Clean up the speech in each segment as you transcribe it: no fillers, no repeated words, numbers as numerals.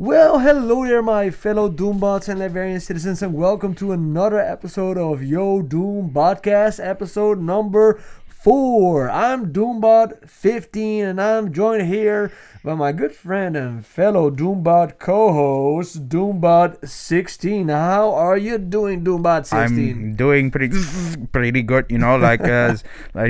Well, hello there, my fellow Doombots and Latvian citizens, and welcome to another episode of Doom Botcast, episode number 4. I'm Doombot15, and I'm joined here by my good friend and fellow Doombot co-host, Doombot16. How are you doing, Doombot16? I'm doing pretty good, like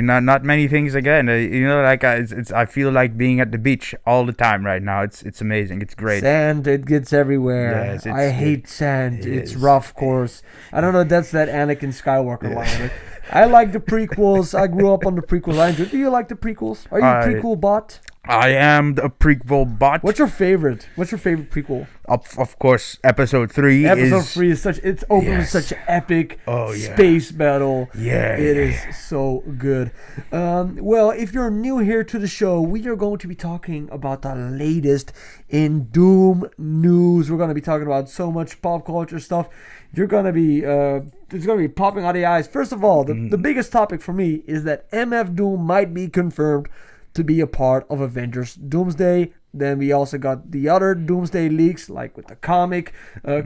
not many things again. I feel like being at the beach all the time right now. It's amazing. It's great. Sand, it gets everywhere. Yes, I hate sand. It's is. rough course. I don't know. That's that Anakin Skywalker line. I like the prequels. I grew up on the prequels. I enjoy. Do you like the prequels? Are you a prequel bot? I am a prequel bot. What's your favorite? What's your favorite prequel? Of course, episode 3. Episode 3 is such. It's open with such an epic space battle. Yeah, it is so good. Well, if you're new here to the show, we are going to be talking about the latest in Doom news. We're going to be talking about so much pop culture stuff. You're going to be it's going to be popping out of the eyes. First of all, the biggest topic for me is that MF Doom might be confirmed to be a part of Avengers Doomsday. Then we also got the other Doomsday leaks, like with the comic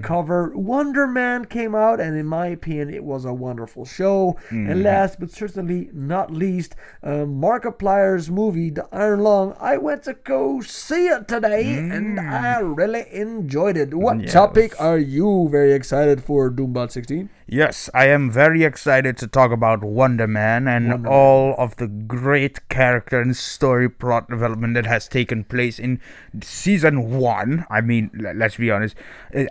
cover. Wonder Man came out, and in my opinion, it was a wonderful show. And last but certainly not least, Markiplier's movie, The Iron Lung. I went to go see it today, and I really enjoyed it. What topic are you very excited for, Doombot16? Yes, I am very excited to talk about Wonder Man and all of the great character and story plot development that has taken place in season 1. I mean, let's be honest,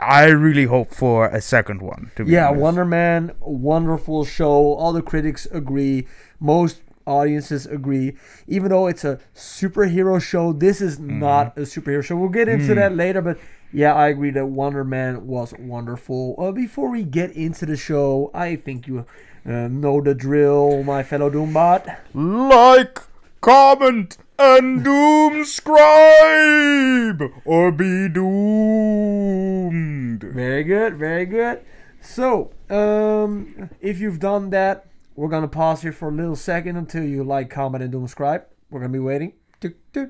I really hope for a second one. To be honest. Wonder Man, wonderful show. All the critics agree. Most audiences agree. Even though it's a superhero show, this is not a superhero show. We'll get into that later, but yeah, I agree that Wonder Man was wonderful. Before we get into the show, I think you know the drill, my fellow Doombot. Like, comment, and doomscribe, or be doomed. Very good, very good. So, if you've done that, we're going to pause here for a little second until you like, comment, and doomscribe. We're going to be waiting. They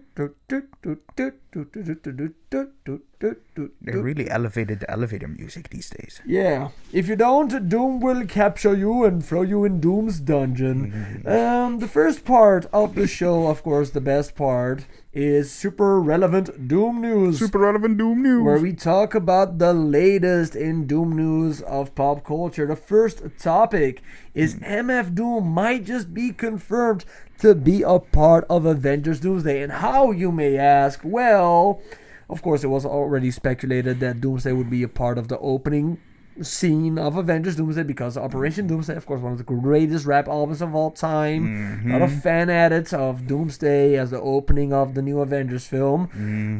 really elevated the elevator music these days. Yeah. If you don't, Doom will capture you and throw you in Doom's dungeon. The first part of the show, of course, the best part, is Super Relevant Doom News. Super Relevant Doom News. Where we talk about the latest in Doom news of pop culture. The first topic is MF Doom might just be confirmed to be a part of Avengers Doomsday. And how, you may ask? Well, of course, it was already speculated that Doomsday would be a part of the opening scene of Avengers Doomsday, because Operation Doomsday, of course, one of the greatest rap albums of all time. A lot of fan edits of Doomsday as the opening of the new Avengers film.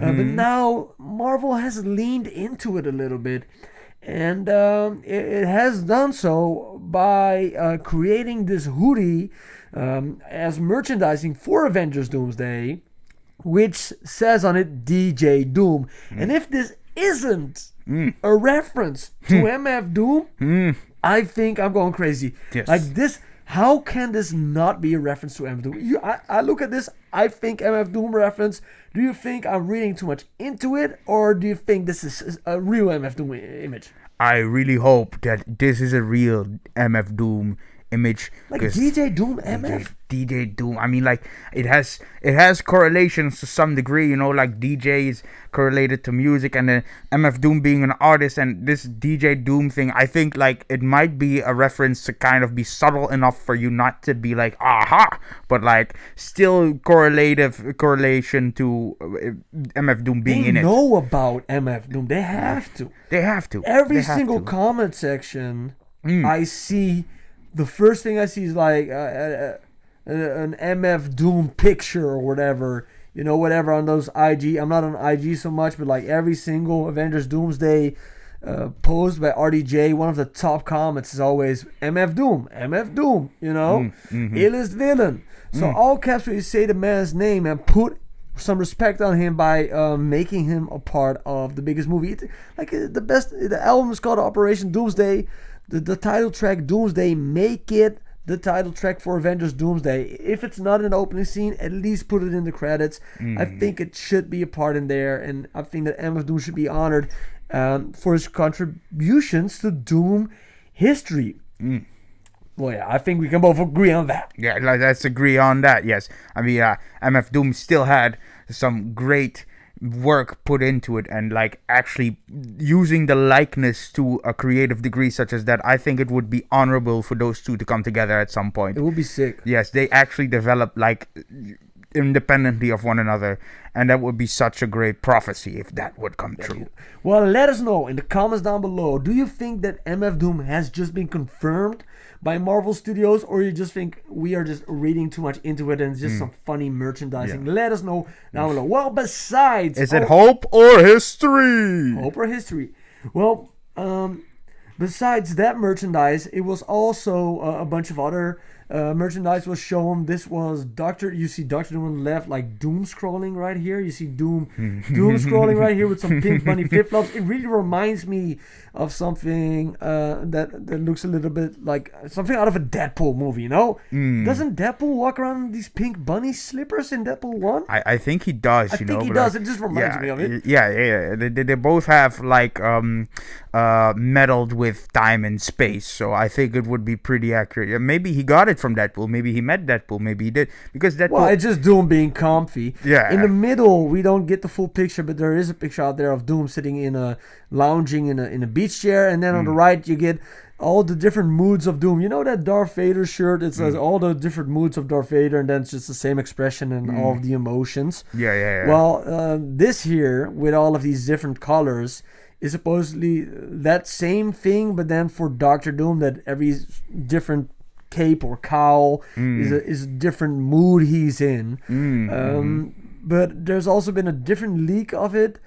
But now Marvel has leaned into it a little bit, and it has done so by creating this hoodie as merchandising for Avengers Doomsday, which says on it DJ Doom. And if this isn't a reference to MF Doom, I think I'm going crazy. Yes. Like this, how can this not be a reference to MF Doom? I look at this, I think MF Doom reference. Do you think I'm reading too much into it, or do you think this is a real MF Doom image? I really hope that this is a real MF Doom image. Like DJ Doom MF? DJ Doom. I mean, like, it has correlations to some degree, like DJ is correlated to music, and then MF Doom being an artist, and this DJ Doom thing, I think, like, it might be a reference to kind of be subtle enough for you not to be like, aha, but, like, still correlation to MF Doom being in it. They know about MF Doom. They have to. Every single comment section I see, the first thing I see is like an MF Doom picture or whatever, whatever on those IG. I'm not on IG so much, but like every single Avengers Doomsday post by RDJ, one of the top comments is always MF Doom, illest villain. So all caps when you say the man's name and put some respect on him by making him a part of the biggest movie. The album is called Operation Doomsday. The title track Doomsday, make it the title track for Avengers Doomsday. If it's not in the opening scene, at least put it in the credits. I think it should be a part in there, and I think that MF Doom should be honored for his contributions to Doom history. Well, yeah, I think we can both agree on that. Yeah, let's agree on that, yes. I mean, MF Doom still had some great work put into it, and like actually using the likeness to a creative degree such as that, I think it would be honorable for those two to come together at some point. It would be sick. Yes, they actually developed like independently of one another, and that would be such a great prophecy if that would come true. Well, let us know in the comments down below. Do you think that MF Doom has just been confirmed by Marvel Studios, or you just think we are just reading too much into it and it's just some funny merchandising? Let us know down below. Well, besides... Is it hope or history? Hope or history. Well, besides that merchandise, it was also a bunch of other merchandise was shown. This was you see Dr. Doom on the left, like Doom scrolling right here. You see Doom scrolling right here with some pink bunny flip-flops. It really reminds me of something that looks a little bit like something out of a Deadpool movie, you know? Doesn't Deadpool walk around in these pink bunny slippers in Deadpool 1? I think he does, I think he does. It just reminds me of it. Yeah. They both have like meddled with time and space, so I think it would be pretty accurate. Yeah, maybe he got it from Deadpool. Maybe he met Deadpool. Maybe he did, because Deadpool... Well, it's just Doom being comfy. Yeah. In the middle, we don't get the full picture, but there is a picture out there of Doom sitting lounging in a beach chair, and then on the right you get all the different moods of Doom. You know that Darth Vader shirt? It says all the different moods of Darth Vader, and then it's just the same expression and all of the emotions. Yeah. Well, this here, with all of these different colors, is supposedly that same thing, but then for Doctor Doom, that every different cape or cowl is a different mood he's in. But there's also been a different leak of it,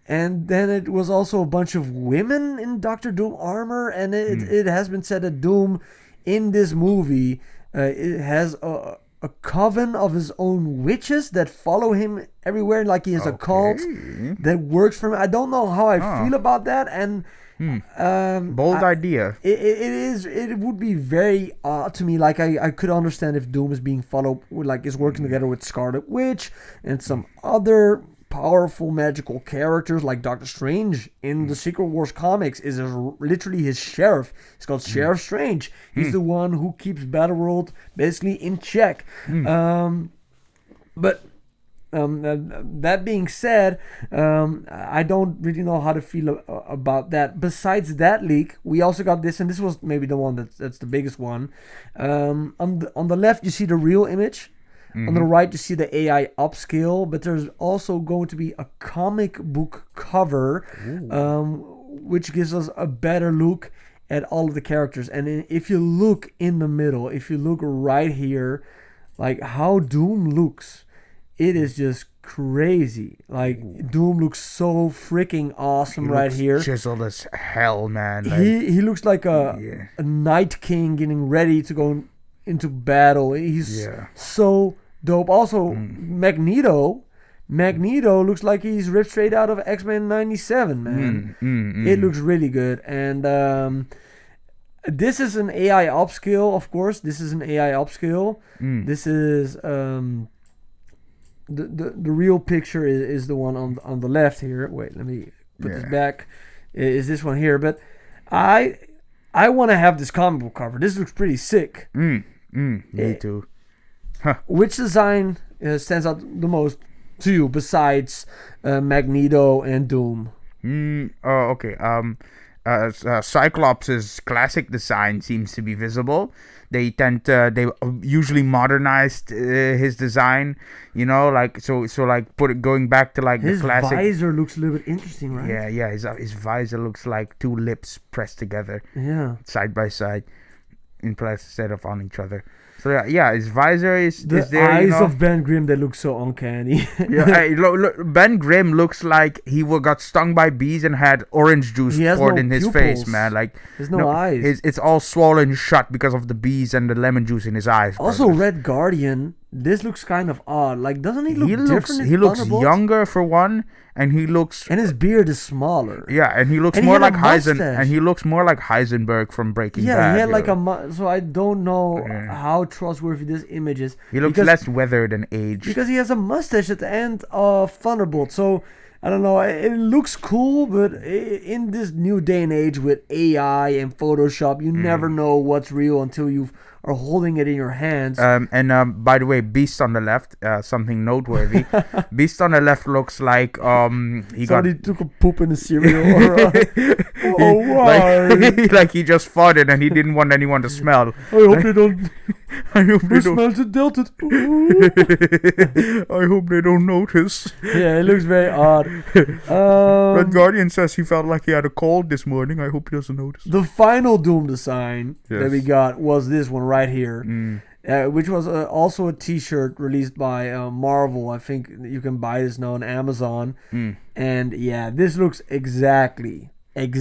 and then it was also a bunch of women in Doctor Doom armor, and it has been said that Doom in this movie it has a coven of his own witches that follow him everywhere, like he has a cult that works for him. I don't know how I feel about that, and bold idea. It would be very odd to me. Like I could understand if Doom is being followed with, like, is working together with Scarlet Witch and some other powerful magical characters, like Doctor Strange in the Secret Wars comics is literally his sheriff. It's called Sheriff Strange. He's the one who keeps Battleworld basically in check. But that being said, I don't really know how to feel about that. Besides that leak, we also got this, and this was maybe the one that's the biggest one. On the left, you see the real image. On the right, you see the AI upscale, but there's also going to be a comic book cover, which gives us a better look at all of the characters. And if you look in the middle, if you look right here, like how Doom looks, it is just crazy. Like Doom looks so freaking awesome right here. Chiseled as hell, man. Like, he looks like a Night King getting ready to go into battle. He's so dope. Also, Magneto looks like he's ripped straight out of X-Men 97, man. It looks really good. And this is an AI upscale, of course. This is an AI upscale. This is the real picture is the one on the left here. Wait, let me put this back. Is this one here? But I want to have this comic book cover. This looks pretty sick. Me too. Which design stands out the most to you besides Magneto and Doom? Okay. Cyclops' classic design seems to be visible. They usually modernized his design, you know, like so like going back to like his the classic. His visor looks a little bit interesting, right? Yeah. His visor looks like two lips pressed together, side by side, instead of on each other. So yeah, his visor is there. The eyes of Ben Grimm, they look so uncanny. Hey, look, Ben Grimm looks like he got stung by bees and had orange juice poured in his face, man. Like there's no eyes. It's all swollen shut because of the bees and the lemon juice in his eyes. Also, Red Guardian this looks kind of odd. Like, doesn't he look different? He looks younger for one, and he looks and his beard is smaller. Yeah, and he looks more like Heisenberg from Breaking Bad. Yeah, he had like so I don't know how trustworthy this image is. He looks less weathered and aged because he has a mustache at the end of Thunderbolt. So I don't know. It looks cool, but in this new day and age with AI and Photoshop, you never know what's real until you are holding it in your hands. By the way, Beast on the left, something noteworthy. Beast on the left looks like somebody took a poop in the cereal. Why? Like he just farted and he didn't want anyone to smell. I hope they don't. I hope they smells it dealt it. I hope they don't notice. Yeah, it looks very odd. Red Guardian says he felt like he had a cold this morning. I hope he doesn't notice. The final Doom design that we got was this one right here, which was also a T-shirt released by Marvel. I think you can buy this now on Amazon. And yeah, this looks exactly like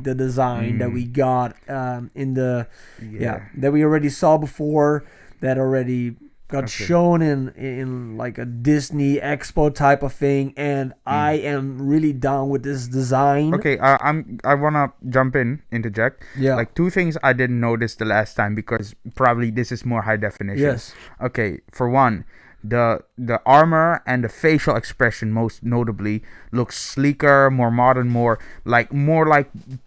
the design that we got in the that we already saw before, that already got shown in like a Disney Expo type of thing, and I am really down with this design. Okay, I wanna interject. Yeah. Like two things I didn't notice the last time because probably this is more high definition. Yes. Okay, for one, the armor and the facial expression most notably looks sleeker, more modern, more like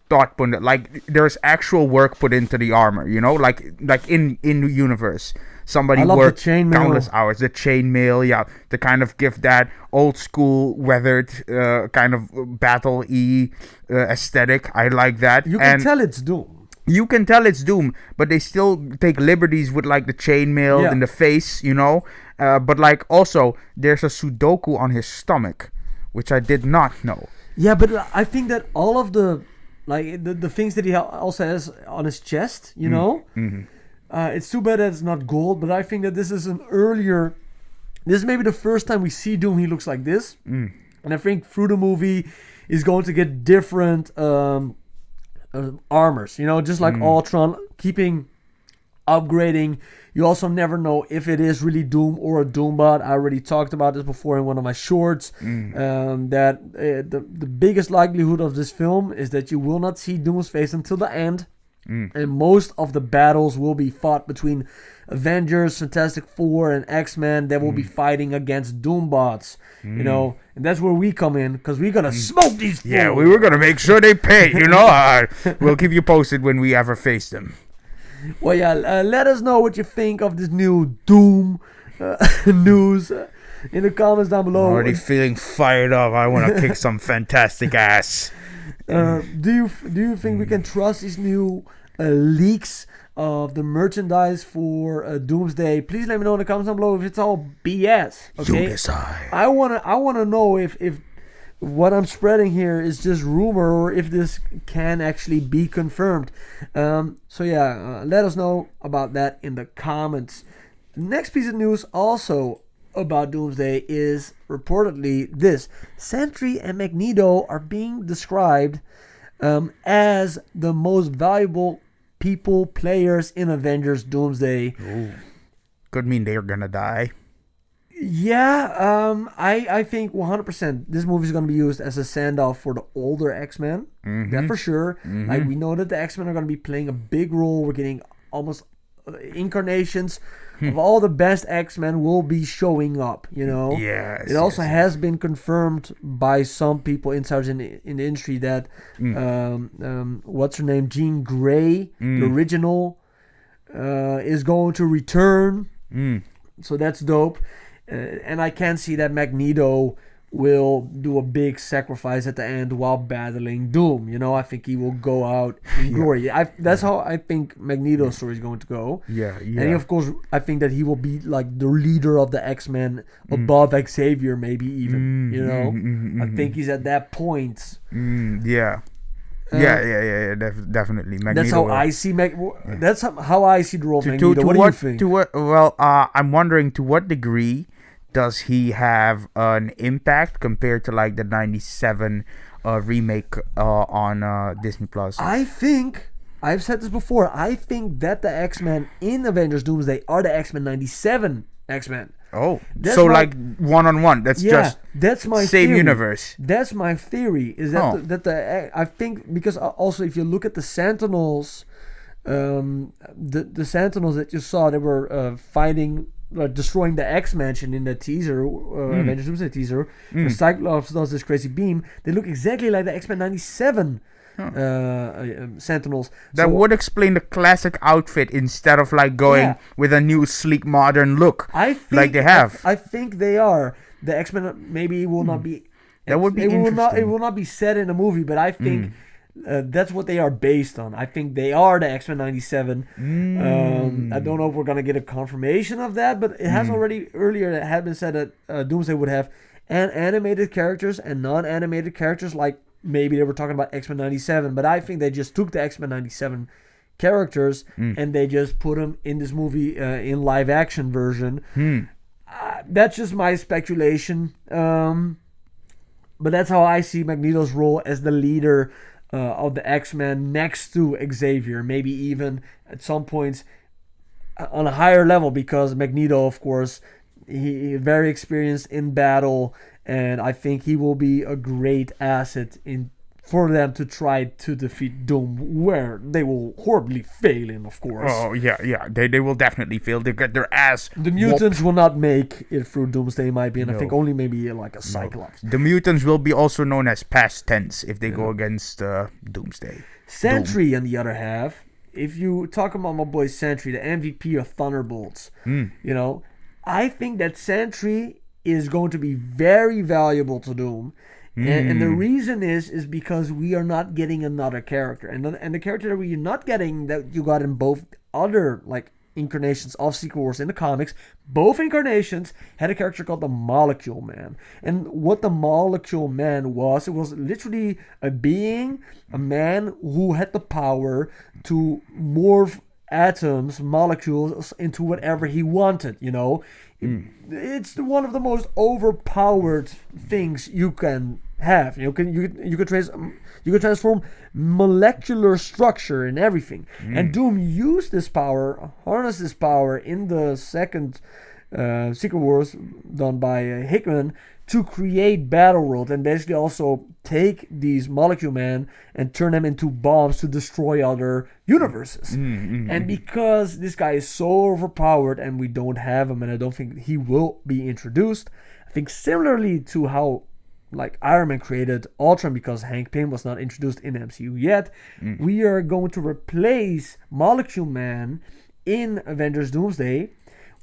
thought put. Like there's actual work put into the armor, you know, like in the universe. Somebody worked countless hours. The chainmail, to kind of give that old school weathered kind of battle-y aesthetic. I like that. You can tell it's Doom. You can tell it's Doom, but they still take liberties with like the chainmail in the face, you know. But like also there's a Sudoku on his stomach, which I did not know. Yeah, but I think that all of the like the things that he also has on his chest, you know. It's too bad that it's not gold, but I think that this is this is maybe the first time we see Doom he looks like this. And I think through the movie he's going to get different armors, you know, just like Ultron, keeping upgrading. You also never know if it is really Doom or a Doombot. I already talked about this before in one of my shorts. That the biggest likelihood of this film is that you will not see Doom's face until the end. And most of the battles will be fought between Avengers, Fantastic Four, and X-Men that will be fighting against Doombots. You know, and that's where we come in, because we're gonna smoke these fools. Yeah, we were gonna make sure they pay. You know, we'll keep you posted when we ever face them. Well, yeah, let us know what you think of this new Doom news in the comments down below. I'm already feeling fired up. I want to kick some fantastic ass. Do you think we can trust these new leaks of the merchandise for Doomsday? Please let me know in the comments down below if it's all BS. Okay, you decide. I wanna know if what I'm spreading here is just rumor or if this can actually be confirmed. So yeah, let us know about that in the comments. Next piece of news also about Doomsday is reportedly this: Sentry and Magneto are being described as the most valuable players in Avengers Doomsday. Ooh. Could mean they're gonna die. Yeah, I think 100% this movie is going to be used as a send-off for the older X-Men. That for sure. Like, we know that the X-Men are going to be playing a big role. We're getting almost incarnations of all the best X-Men will be showing up, you know. Yes. It also has been confirmed by some people inside in the industry that what's her name, Jean Grey, the original, is going to return. So that's dope. And I can see that Magneto will do a big sacrifice at the end while battling Doom. You know, I think he will go out in glory. That's how I think Magneto's story is going to go. Yeah. And of course, I think that he will be like the leader of the X-Men above Xavier, maybe even. You know, I think he's at that point. Yeah. Definitely. Magneto. That's how I see That's how I see the role of Magneto. What do you think? I'm wondering to what degree does he have an impact compared to like the 97 remake on Disney Plus? I think I've said this before. I think that the X-Men in Avengers Doomsday are the X-Men 97 X-Men. Oh, That's so my- like one-on-one. That's just that's my same theory. universe. That's my theory. Is that I think because also if you look at the Sentinels, the Sentinels that you saw, they were fighting. Destroying the X-Mansion in the teaser, Avengers Doomsday teaser, where Cyclops does this crazy beam. They look exactly like the X-Men 97 Sentinels. That would explain the classic outfit instead of like going with a new sleek modern look. I think, like they have. I think they are. The X-Men maybe will not be. That would be interesting. It will not be said in the movie, but I think. That's what they are based on. I think they are the X-Men 97. I don't know if we're going to get a confirmation of that, but it has already earlier it had been said that Doomsday would have animated characters and non-animated characters, like maybe they were talking about X-Men 97, but I think they just took the X-Men 97 characters and they just put them in this movie in live action version. That's just my speculation. But that's how I see Magneto's role as the leader of the X-Men next to Xavier, maybe even at some points on a higher level, because Magneto, of course, he very experienced in battle, and I think he will be a great asset for them to try to defeat Doom, where they will horribly fail in, of course. Oh, yeah. They will definitely fail. They get their ass The mutants will not make it through Doomsday, in my opinion. No. I think only maybe like a Cyclops. The mutants will be also known as past tense if they go against Doomsday. Sentry, on the other half, if you talk about my boy Sentry, the MVP of Thunderbolts, I think that Sentry is going to be very valuable to Doom. And the reason is because we are not getting another character. And the character that we are not getting, that you got in both other like incarnations of Secret Wars in the comics, both incarnations had a character called the Molecule Man. And what the Molecule Man was, it was literally a man who had the power to morph atoms, molecules into whatever he wanted, It's one of the most overpowered things you can have. You can transform molecular structure and everything. And Doom used this power, harnessed this power in the second Secret Wars done by Hickman to create Battleworld, and basically also take these Molecule Men and turn them into bombs to destroy other universes. And because this guy is so overpowered and we don't have him, and I don't think he will be introduced, I think similarly to how like Iron Man created Ultron because Hank Pym was not introduced in the MCU yet, we are going to replace Molecule Man in Avengers Doomsday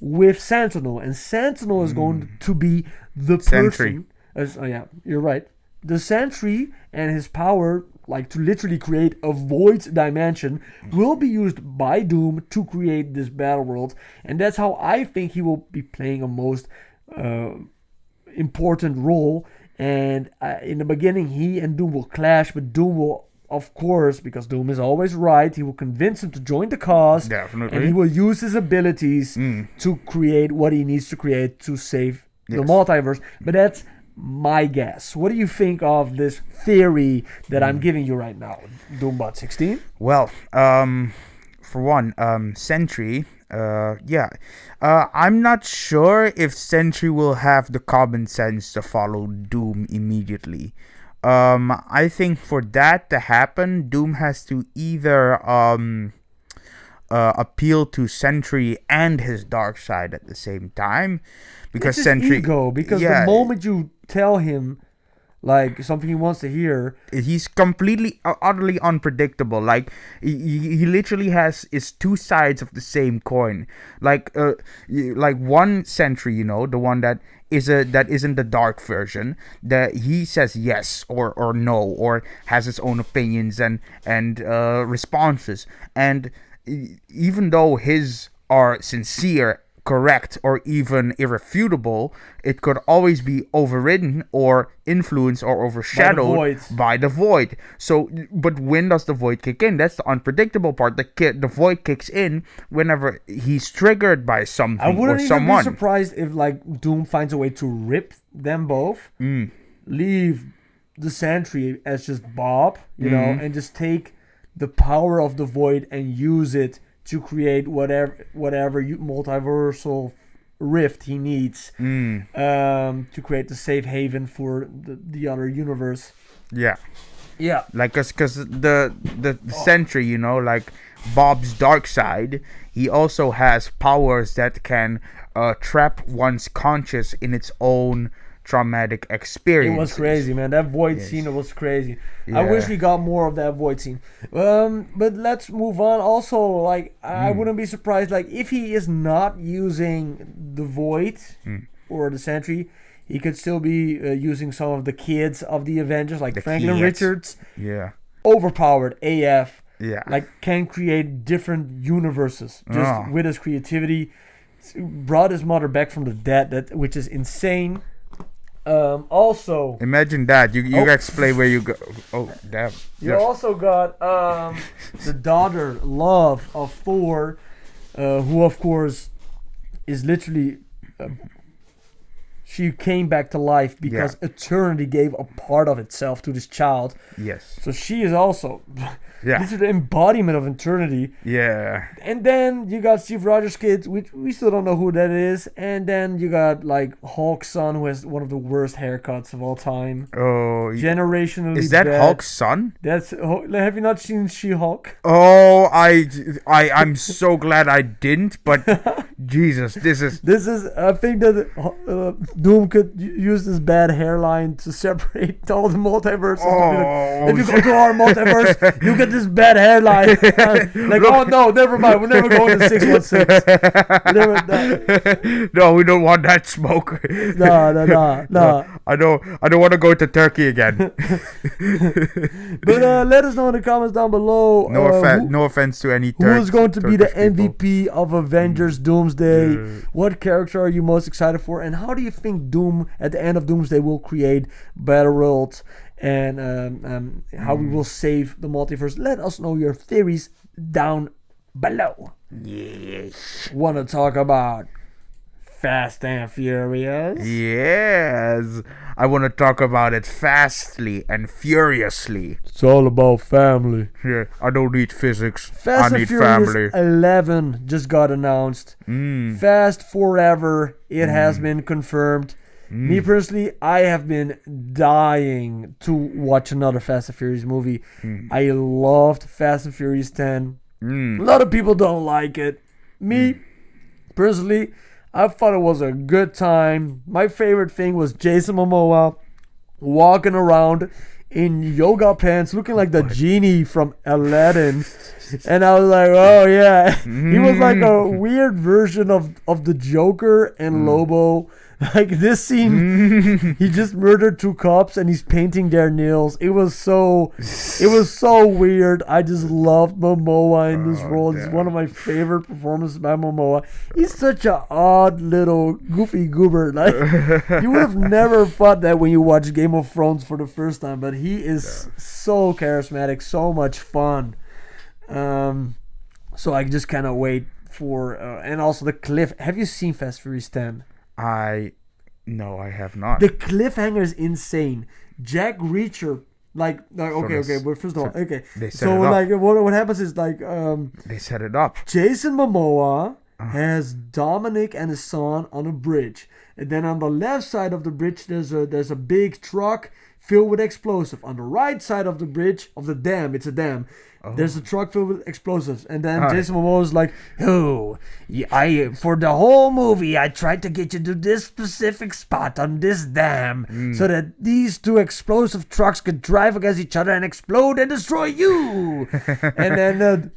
with Sentinel, and Sentinel is going to be the Sentry. person. You're right. The Sentry and his power, like to literally create a void dimension, will be used by Doom to create this battle world, and that's how I think he will be playing a most important role. And in the beginning, he and Doom will clash, but Doom will, of course, because Doom is always right, he will convince him to join the cause. Definitely. And he will use his abilities to create what he needs to create to save the multiverse. But that's my guess. What do you think of this theory that I'm giving you right now, Doombot 16? Well, for one, Sentry, I'm not sure if Sentry will have the common sense to follow Doom immediately. I think for that to happen, Doom has to either appeal to Sentry and his dark side at the same time, because it's Sentry his ego. Because the moment you tell him like something he wants to hear, he's completely utterly unpredictable. Like he literally has is two sides of the same coin. Like one Sentry, the one that isn't the dark version, that he says yes or no, or has his own opinions and responses, and even though his are sincere, correct, or even irrefutable, it could always be overridden or influenced or overshadowed by the void. So, but when does the void kick in? That's the unpredictable part. The void kicks in whenever he's triggered by something or someone. I wouldn't even be surprised if like Doom finds a way to rip them both, leave the Sentry as just Bob, and just take the power of the void and use it to create whatever multiversal rift he needs to create the safe haven for the other universe. Yeah. Yeah. Like, cause the sentry, you know, like Bob's dark side, he also has powers that can trap one's conscious in its own traumatic experience. It was crazy, man. That void scene was crazy. I wish we got more of that void scene. But let's move on. Also, like, I wouldn't be surprised, like, if he is not using the void or the sentry, he could still be using some of the kids of the Avengers, like the Franklin Richards. Yeah. Overpowered AF. Yeah. Like, can create different universes just with his creativity. Brought his mother back from the dead, which is insane. Also, imagine that you explain where you go. Oh, damn! You also got the daughter Love of Thor, who of course is literally she came back to life because eternity gave a part of itself to this child. Yes. So she is also this is the embodiment of eternity. Yeah. And then you got Steve Rogers' kids, which we still don't know who that is. And then you got like Hulk's son, who has one of the worst haircuts of all time. Oh, generationally. Is that bad. Hulk's son? Have you not seen She-Hulk? Oh, I'm so glad I didn't. But Jesus, this is. I think that Doom could use this bad hairline to separate all the multiverses. Oh, if you go to our multiverse, you get this bad hairline. Like, oh no, never mind. We're never going to 616. No, we don't want that smoke. No. I don't want to go to Turkey again. But let us know in the comments down below. No offense to any Turks. Who is going to be the MVP people. of Avengers Doomsday? What character are you most excited for? And how do you think Doom at the end of Doomsday will create Battleworld and how we will save the multiverse? Let us know your theories down below. Yes. Want to talk about Fast and Furious? Yes. I want to talk about it fastly and furiously. It's all about family. Yeah, I don't need physics. Fast I and need Furious family. 11 just got announced. Fast Forever. It has been confirmed. Me personally, I have been dying to watch another Fast and Furious movie. I loved Fast and Furious 10. A lot of people don't like it. Me, personally, I thought it was a good time. My favorite thing was Jason Momoa walking around in yoga pants looking like the genie from Aladdin. And I was like, oh yeah. He was like a weird version of the Joker and Lobo. Like this scene, he just murdered 2 cops and he's painting their nails. It was so weird. I just loved Momoa in this role. It's one of my favorite performances by Momoa. He's such an odd little goofy goober. Like you would have never thought that when you watch Game of Thrones for the first time, but he is so charismatic, so much fun. So I just cannot wait for and also the cliff. Have you seen Fast Furious 10? No, I have not. The cliffhanger is insane. Jack Reacher, like okay, but first of all, okay. So like what happens is like they set it up. Jason Momoa has Dominic and his son on a bridge, and then on the left side of the bridge there's a big truck filled with explosive. On the right side of the bridge of the dam, it's a dam. There's a truck filled with explosives, and then Jason Momoa is like, "Oh, for the whole movie, I tried to get you to this specific spot on this dam, so that these 2 explosive trucks could drive against each other and explode and destroy you." And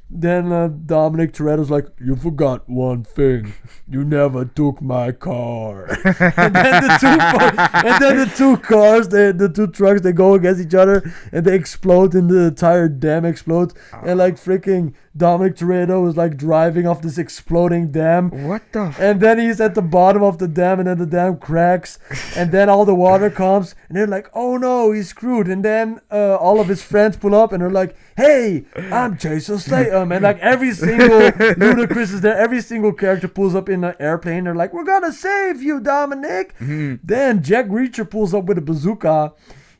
then Dominic Toretto's like, "You forgot one thing. You never took my car." And then the 2 cars, the 2 trucks, they go against each other and they explode, and the entire dam explodes. And like freaking Dominic Toretto is like driving off this exploding dam. What the? And then he's at the bottom of the dam, and then the dam cracks, and then all the water comes, and they're like, "Oh no, he's screwed." And then all of his friends pull up, and they're like, "Hey, I'm Jason Statham." And like every single Ludacris is there. Every single character pulls up in an airplane. They're like, "We're gonna save you, Dominic." Then Jack Reacher pulls up with a bazooka.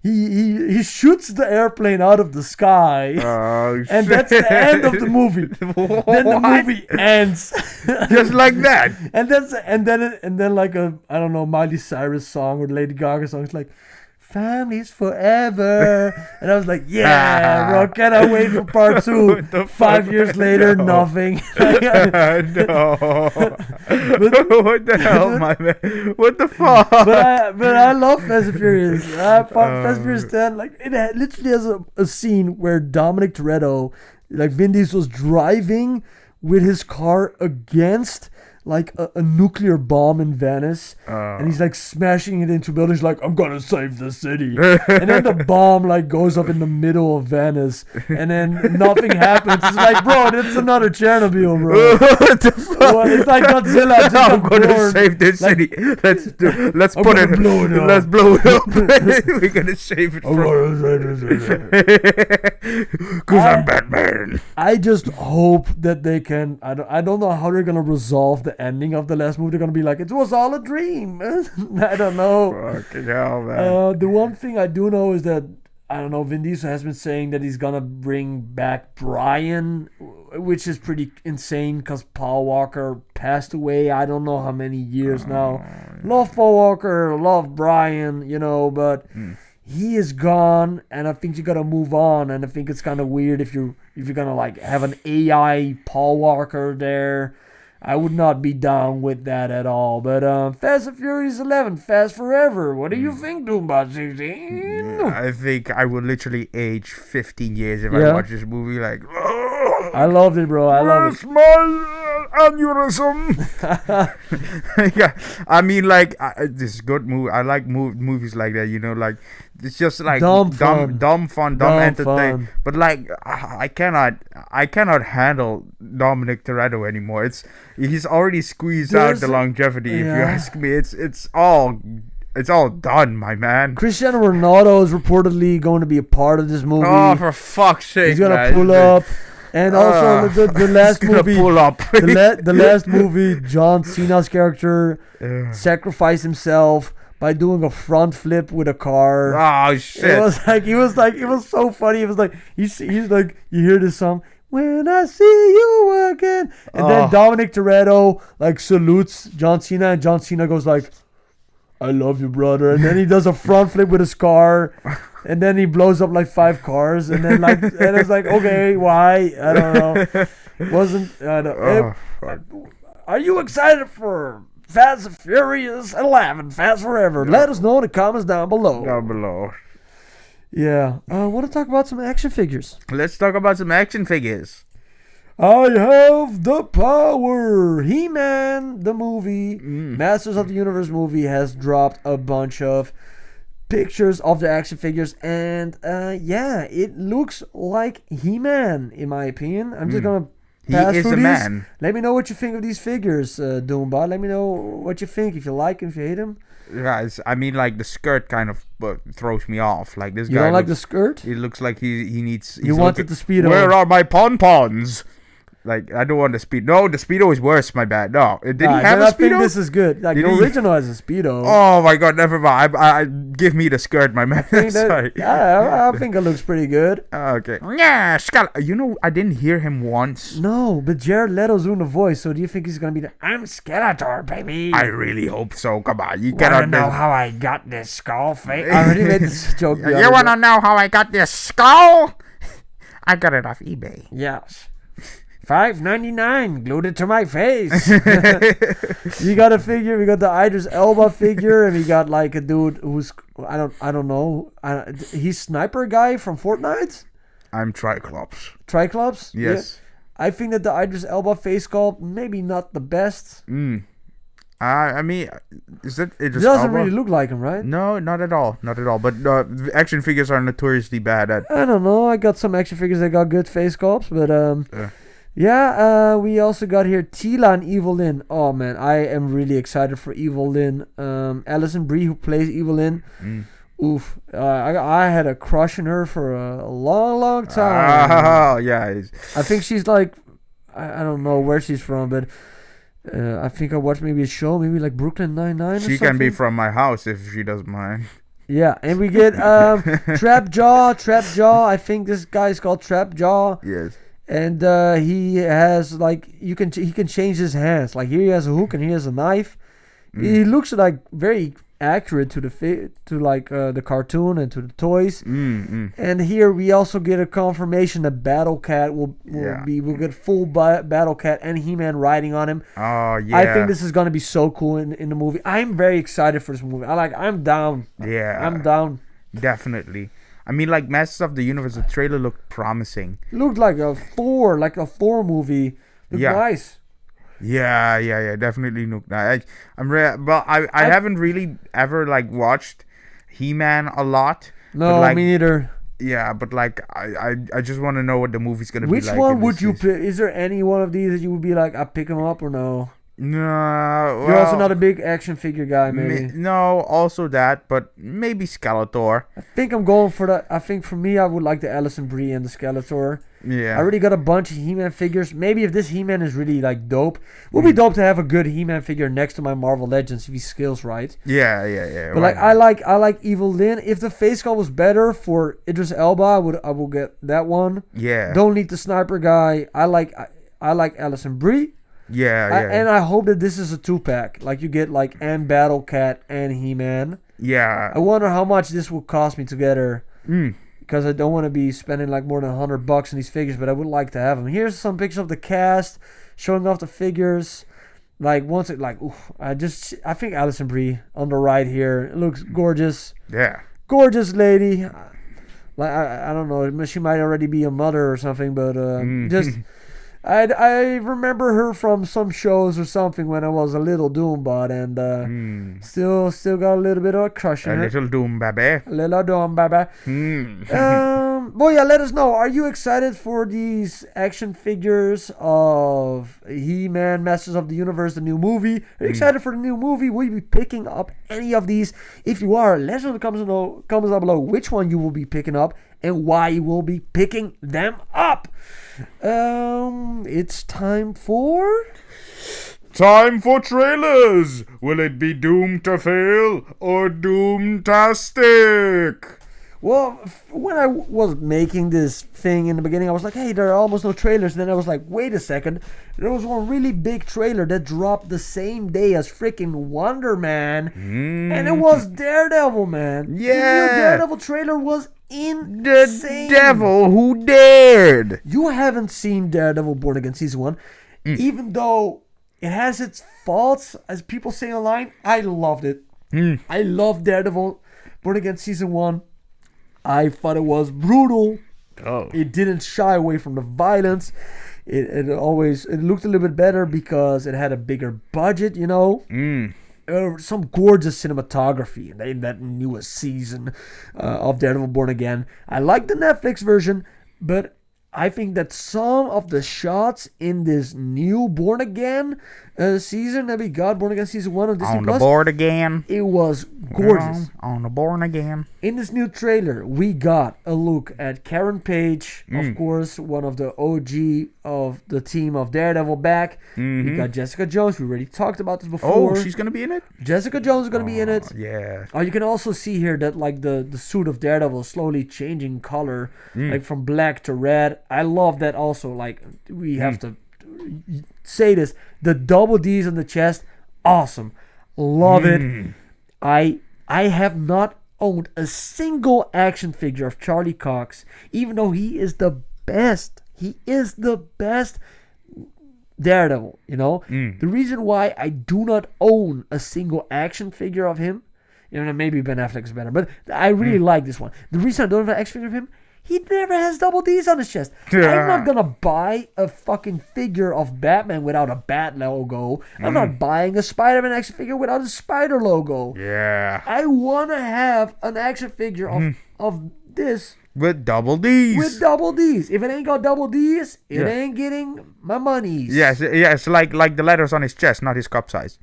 he shoots the airplane out of the sky, and that's the end of the movie. Then the movie ends just like that. and then like a I don't know Miley Cyrus song or Lady Gaga song. It's like families forever, and I was like, yeah, bro, cannot wait for part 2. 5 years later, nothing. No. What the hell, my man? What the fuck? But I love Fast and Furious. Fast and Furious 10, like it literally has a scene where Dominic Toretto, like Vin Diesel's driving with his car against like a nuclear bomb in Venice, and he's like smashing it into buildings like, I'm gonna save the city. And then the bomb like goes up in the middle of Venice, and then nothing happens. It's like, bro, that's another Chernobyl, bro. What the fuck? Well, it's like Godzilla just I'm got gonna born. save this Like, city. Let's I'm put gonna it. blow it up. Let's blow it up. We're gonna save it because I'm Batman. I just hope that they can. I don't know how they're gonna resolve the ending of the last movie. They're gonna be like, it was all a dream. I don't know. Fucking hell, man. The one thing I do know is that I don't know. Vin Diesel has been saying that he's gonna bring back Brian, which is pretty insane because Paul Walker passed away. I don't know how many years now. Love Paul Walker, love Brian, but. He is gone, and I think you gotta move on. And I think it's kind of weird if you're gonna like have an AI Paul Walker there. I would not be down with that at all. But Fast and Furious 11, Fast Forever. What do you think, Doombot 16? I think I would literally age 15 years if I watch this movie. Like, I loved it, bro. I love it. My aneurysm. Yeah, I mean, like, this is good movie. I like movies like that. Like, it's just like dumb fun, dumb entertainment. But like, I cannot handle Dominic Toretto anymore. He's already squeezed out the longevity. If you ask me, it's all done, my man. Cristiano Ronaldo is reportedly going to be a part of this movie. Oh, for fuck's sake! He's gonna pull up. And also the last movie, pull up. the last movie, John Cena's character sacrificed himself by doing a front flip with a car. Oh shit! It was so funny. It was like he's like, you hear this song, when I see you again, and then Dominic Toretto like salutes John Cena, and John Cena goes like, I love you, brother. And then he does a front flip with his car, and then he blows up like 5 cars, and then like, and it's like, okay, why? I don't know. It wasn't. Are you excited for Fast and Furious 11, Fast Forever? Let us know in the comments down below. Yeah. I want to talk about some action figures. Let's talk about some action figures. I have the power. He-Man, the movie, Masters of the Universe movie, has dropped a bunch of pictures of the action figures, and it looks like He-Man, in my opinion. I'm just gonna pass through these. Man. Let me know what you think of these figures, Doombot. Let me know what you think, if you like him, if you hate him. Guys, I mean, like, the skirt kind of throws me off. Like, this guy. You don't like the skirt? He looks like he needs. You wanted the Speedo. Where are my pom-poms? Like, I don't want the Speedo. No, the Speedo is worse, my bad. No. Did he have a Speedo? I think this is good. Like, the original has a Speedo. Oh, my God. Never mind. I give me the skirt, my man. Sorry. I think it looks pretty good. Okay. Yeah, I didn't hear him once. No, but Jared Leto's doing the voice, so do you think he's going to be I'm Skeletor, baby? I really hope so. Come on. You cannot know how I got this skull face? I already made this joke. You want to know how I got this skull? I got it off eBay. Yes. $5.99, glued it to my face. You got a figure. We got the Idris Elba figure, and we got like a dude who's I don't know. He's sniper guy from Fortnite. I'm Triclops. Triclops? Yes. Yeah. I think that the Idris Elba face sculpt maybe not the best. I mean, is it? It doesn't really look like him, right? No, not at all. Not at all. But action figures are notoriously bad at. I don't know. I got some action figures that got good face sculpts, but Yeah, we also got here Tila and Evelyn. Oh man, I am really excited for Evelyn. Alison Brie, who plays Evelyn. Oof, I had a crush on her for a long time. Oh yeah, I think she's like, I don't know where she's from, but I think I watched maybe a show, maybe like Brooklyn Nine-Nine. She can be from my house if she doesn't mind. Yeah, and we get Trap Jaw. I think this guy is called Trap Jaw. Yes. And he has like he can change his hands. Like here he has a hook and he has a knife. He looks like very accurate to the cartoon and to the toys. And here we also get a confirmation that Battle Cat we'll get full Battle Cat and He-Man riding on him. Oh yeah. I think this is gonna be so cool in the movie. I'm very excited for this movie. I'm down. Yeah. I'm down. Definitely. I mean, like Masters of the Universe, the trailer looked promising. It looked like a Thor movie. Looked nice. Yeah, definitely looked nice. I haven't really ever like watched He-Man a lot. No, like, me neither. Yeah, but like I just want to know what the movie's gonna be like. Which one would you pick? Is there any one of these that you would be like, I pick him up or no? No, You're also not a big action figure guy, maybe. No, also that, but maybe Skeletor. I think I'm going for that. I think for me, I would like the Alison Brie and the Skeletor. Yeah. I already got a bunch of He-Man figures. Maybe if this He-Man is really like dope, it would be dope to have a good He-Man figure next to my Marvel Legends if he scales right. Yeah. But like I like Evil Lyn. If the face sculpt was better for Idris Elba, I will get that one. Yeah. Don't need the sniper guy. I like Alison Brie. Yeah. And I hope that this is a 2-pack. Like you get like and Battle Cat and He-Man. Yeah. I wonder how much this will cost me together. Because I don't want to be spending like more than $100 in these figures, but I would like to have them. Here's some pictures of the cast showing off the figures. Like once it like, I think Alison Brie on the right here. It looks gorgeous. Yeah. Gorgeous lady. Like I don't know, she might already be a mother or something, but just. I remember her from some shows or something when I was a little Doombot, and still got a little bit of a crush on her. Little Doom baby. Little Doom baby. Well, yeah, let us know. Are you excited for these action figures of He-Man, Masters of the Universe, the new movie? Are you excited for the new movie? Will you be picking up any of these? If you are, let us know in the comments down below which one you will be picking up and why you will be picking them up. It's time for trailers. Will it be doomed to fail or doomtastic? Well, when I was making this thing in the beginning, I was like, hey, there are almost no trailers. And then I was like, wait a second. There was one really big trailer that dropped the same day as freaking Wonder Man. And it was Daredevil, man. Yeah. The new Daredevil trailer was insane. The devil who dared. You haven't seen Daredevil Born Again Season 1. Even though it has its faults, as people say online, I loved it. I loved Daredevil Born Again Season 1. I thought it was brutal. It didn't shy away from the violence. It looked a little bit better because it had a bigger budget, you know. Some gorgeous cinematography in that newest season of Daredevil Born Again. I like the Netflix version, but I think that some of the shots in this new Born Again season that we got, Born Again Season 1 of Disney On Plus, the board again. it was gorgeous. On the Born Again. In this new trailer, we got a look at Karen Page, of course, one of the OG of the team of Daredevil back. We got Jessica Jones. We already talked about this before. Oh, she's going to be in it? Jessica Jones is going to be in it. Yeah. You can also see here that like the suit of Daredevil is slowly changing color, like from black to red. I love that also. Like, we have to say this. The double D's on the chest, awesome. Love it. I have not owned a single action figure of Charlie Cox, even though he is the best. He is the best Daredevil, you know? The reason why I do not own a single action figure of him, you know, maybe Ben Affleck is better, but I really like this one. The reason I don't have an action figure of him, he never has double D's on his chest. I'm not gonna buy a fucking figure of Batman without a Bat logo. I'm not buying a Spider-Man action figure without a Spider logo. Yeah. I wanna have an action figure of this with double D's. With double D's. If it ain't got double D's, it ain't getting my monies. Yes, like the letters on his chest, not his cup size.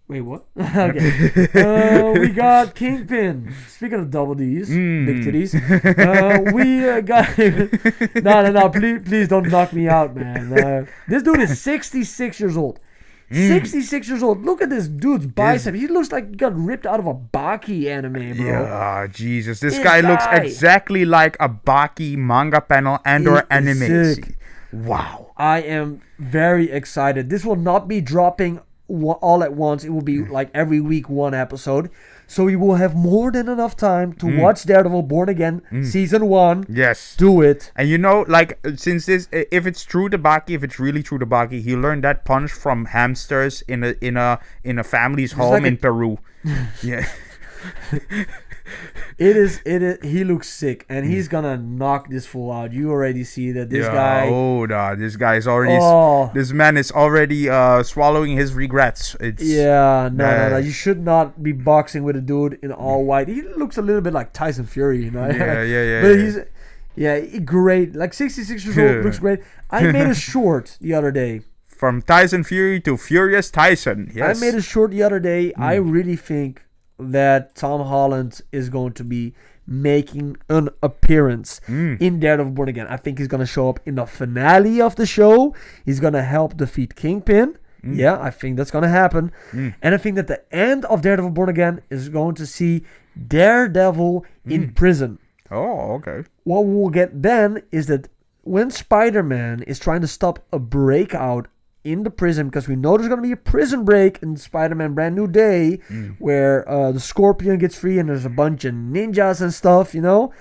Wait, what? Okay. We got Kingpin. Speaking of double D's, big titties. We got... No, please don't knock me out, man. This dude is 66 years old. 66 years old. Look at this dude's bicep. He looks like he got ripped out of a Baki anime, bro. Yeah, Jesus. This guy looks exactly like a Baki manga panel and or anime. Wow. I am very excited. This will not be dropping all at once. It will be like every week one episode. So you will have more than enough time to watch Daredevil Born Again season 1. Yes. Do it. And you know, like, since this, if it's true to Baki, if it's really true to Baki, he learned that punch from hamsters in a family's home like in Peru. Yeah. It is. He looks sick, and he's gonna knock this fool out. You already see that this guy. Oh, nah, this guy is already. This man is already swallowing his regrets. No. You should not be boxing with a dude in all white. He looks a little bit like Tyson Fury, you know. Yeah. But he's great. Like 66 years old, looks great. I made a short the other day. From Tyson Fury to Furious Tyson. Yes. I made a short the other day. I really think that Tom Holland is going to be making an appearance in Daredevil Born Again. I think he's going to show up in the finale of the show. He's going to help defeat Kingpin. Yeah, I think that's going to happen. And I think that the end of Daredevil Born Again is going to see Daredevil in prison. Oh, okay. What we'll get then is that when Spider-Man is trying to stop a breakout in the prison, because we know there's going to be a prison break in Spider-Man Brand New Day where the Scorpion gets free and there's a bunch of ninjas and stuff, you know.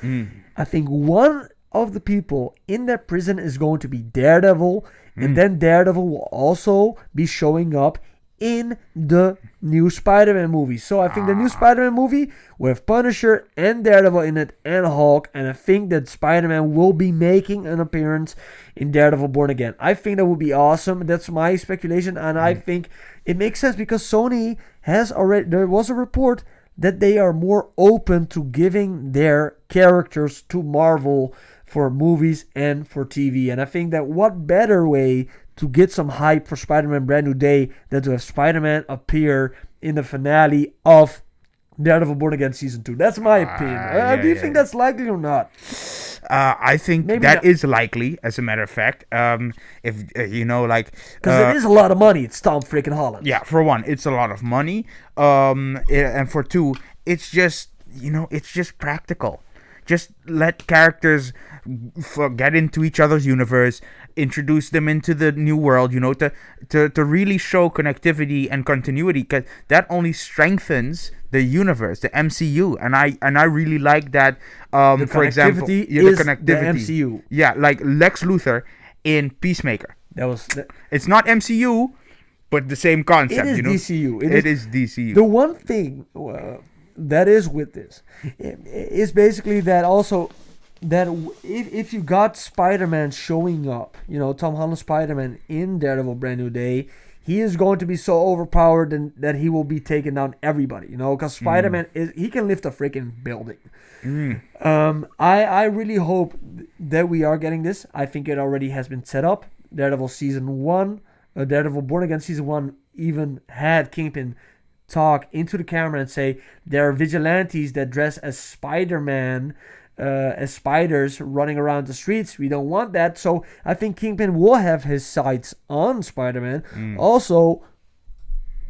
I think one of the people in that prison is going to be Daredevil, and then Daredevil will also be showing up in the new Spider-Man movie. So I think the new Spider-Man movie will have Punisher and Daredevil in it and Hulk, and I think that Spider-Man will be making an appearance in Daredevil Born Again. I think that would be awesome. That's my speculation, and I think it makes sense because Sony has already, there was a report that they are more open to giving their characters to Marvel for movies and for TV, and I think that what better way to get some hype for Spider-Man Brand New Day than to have Spider-Man appear in the finale of Daredevil Born Again Season 2. That's my opinion. Do you think that's likely or not? I think maybe that is likely, as a matter of fact. If you know, like, because it is a lot of money. It's Tom freaking Holland. Yeah, for one, it's a lot of money. And for two, it's just, you know, it's just practical. Just let characters get into each other's universe, introduce them into the new world, you know, to really show connectivity and continuity, because that only strengthens the universe, the MCU, and I really like that. For example, the connectivity, the MCU. Yeah, like Lex Luthor in Peacemaker. It's not MCU, but the same concept. It is you know? DCU. It is DCU. The one thing that is with this is basically that also that if you got Spider-Man showing up, you know, Tom Holland Spider-Man in Daredevil Brand New Day, he is going to be so overpowered that he will be taking down everybody, you know, because Spider-Man he can lift a freaking building. I really hope that we are getting this. I think it already has been set up. Daredevil Season 1, Daredevil Born Again Season 1 even had Kingpin talk into the camera and say there are vigilantes that dress as Spider-Man, as spiders running around the streets. We don't want that. So I think Kingpin will have his sights on Spider-Man. Also,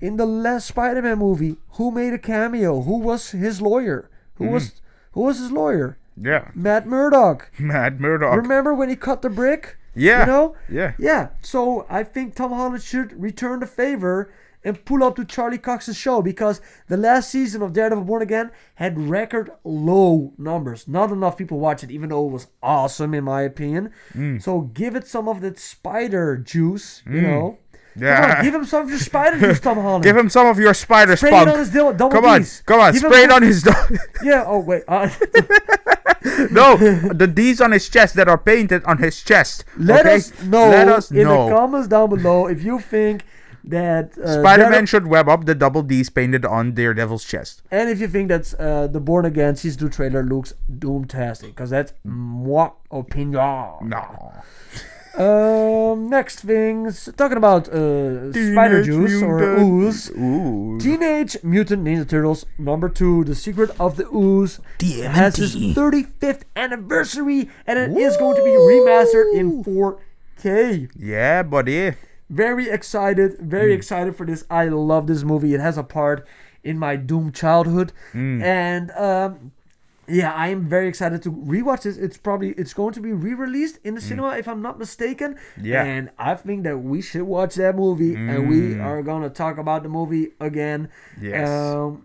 in the last Spider-Man movie, who made a cameo? Who was his lawyer? Who was his lawyer? Yeah. Matt Murdock. Matt Murdock. Remember when he cut the brick? Yeah. You know? Yeah. Yeah. So I think Tom Holland should return the favor and pull up to Charlie Cox's show, because the last season of Daredevil Born Again had record low numbers. Not enough people watch it, even though it was awesome in my opinion. So give it some of that spider juice, you know. Yeah. Come on, give him some of your spider juice, Tom Holland. Give him some of your spider spray spunk. It on his double Come on, spray it on his Yeah, oh wait. No, the D's on his chest that are painted on his chest. Let us know in know. the comments down below if you think that Spider-Man should web up the double D's painted on Daredevil's chest. And if you think that the Born Again Season 2 trailer looks doom-tastic, because that's my opinion. No. Next things, talking about spider juice or ooze. Teenage Mutant Ninja Turtles #2, The Secret of the Ooze, TMNT. has its 35th anniversary, and it is going to be remastered in 4K. Yeah, buddy. Very excited for this. I love this movie. It has a part in my Doom childhood, and yeah, I am very excited to rewatch this. It's going to be re-released in the cinema if I'm not mistaken. Yeah, and I think that we should watch that movie, and we are gonna talk about the movie again. Yes.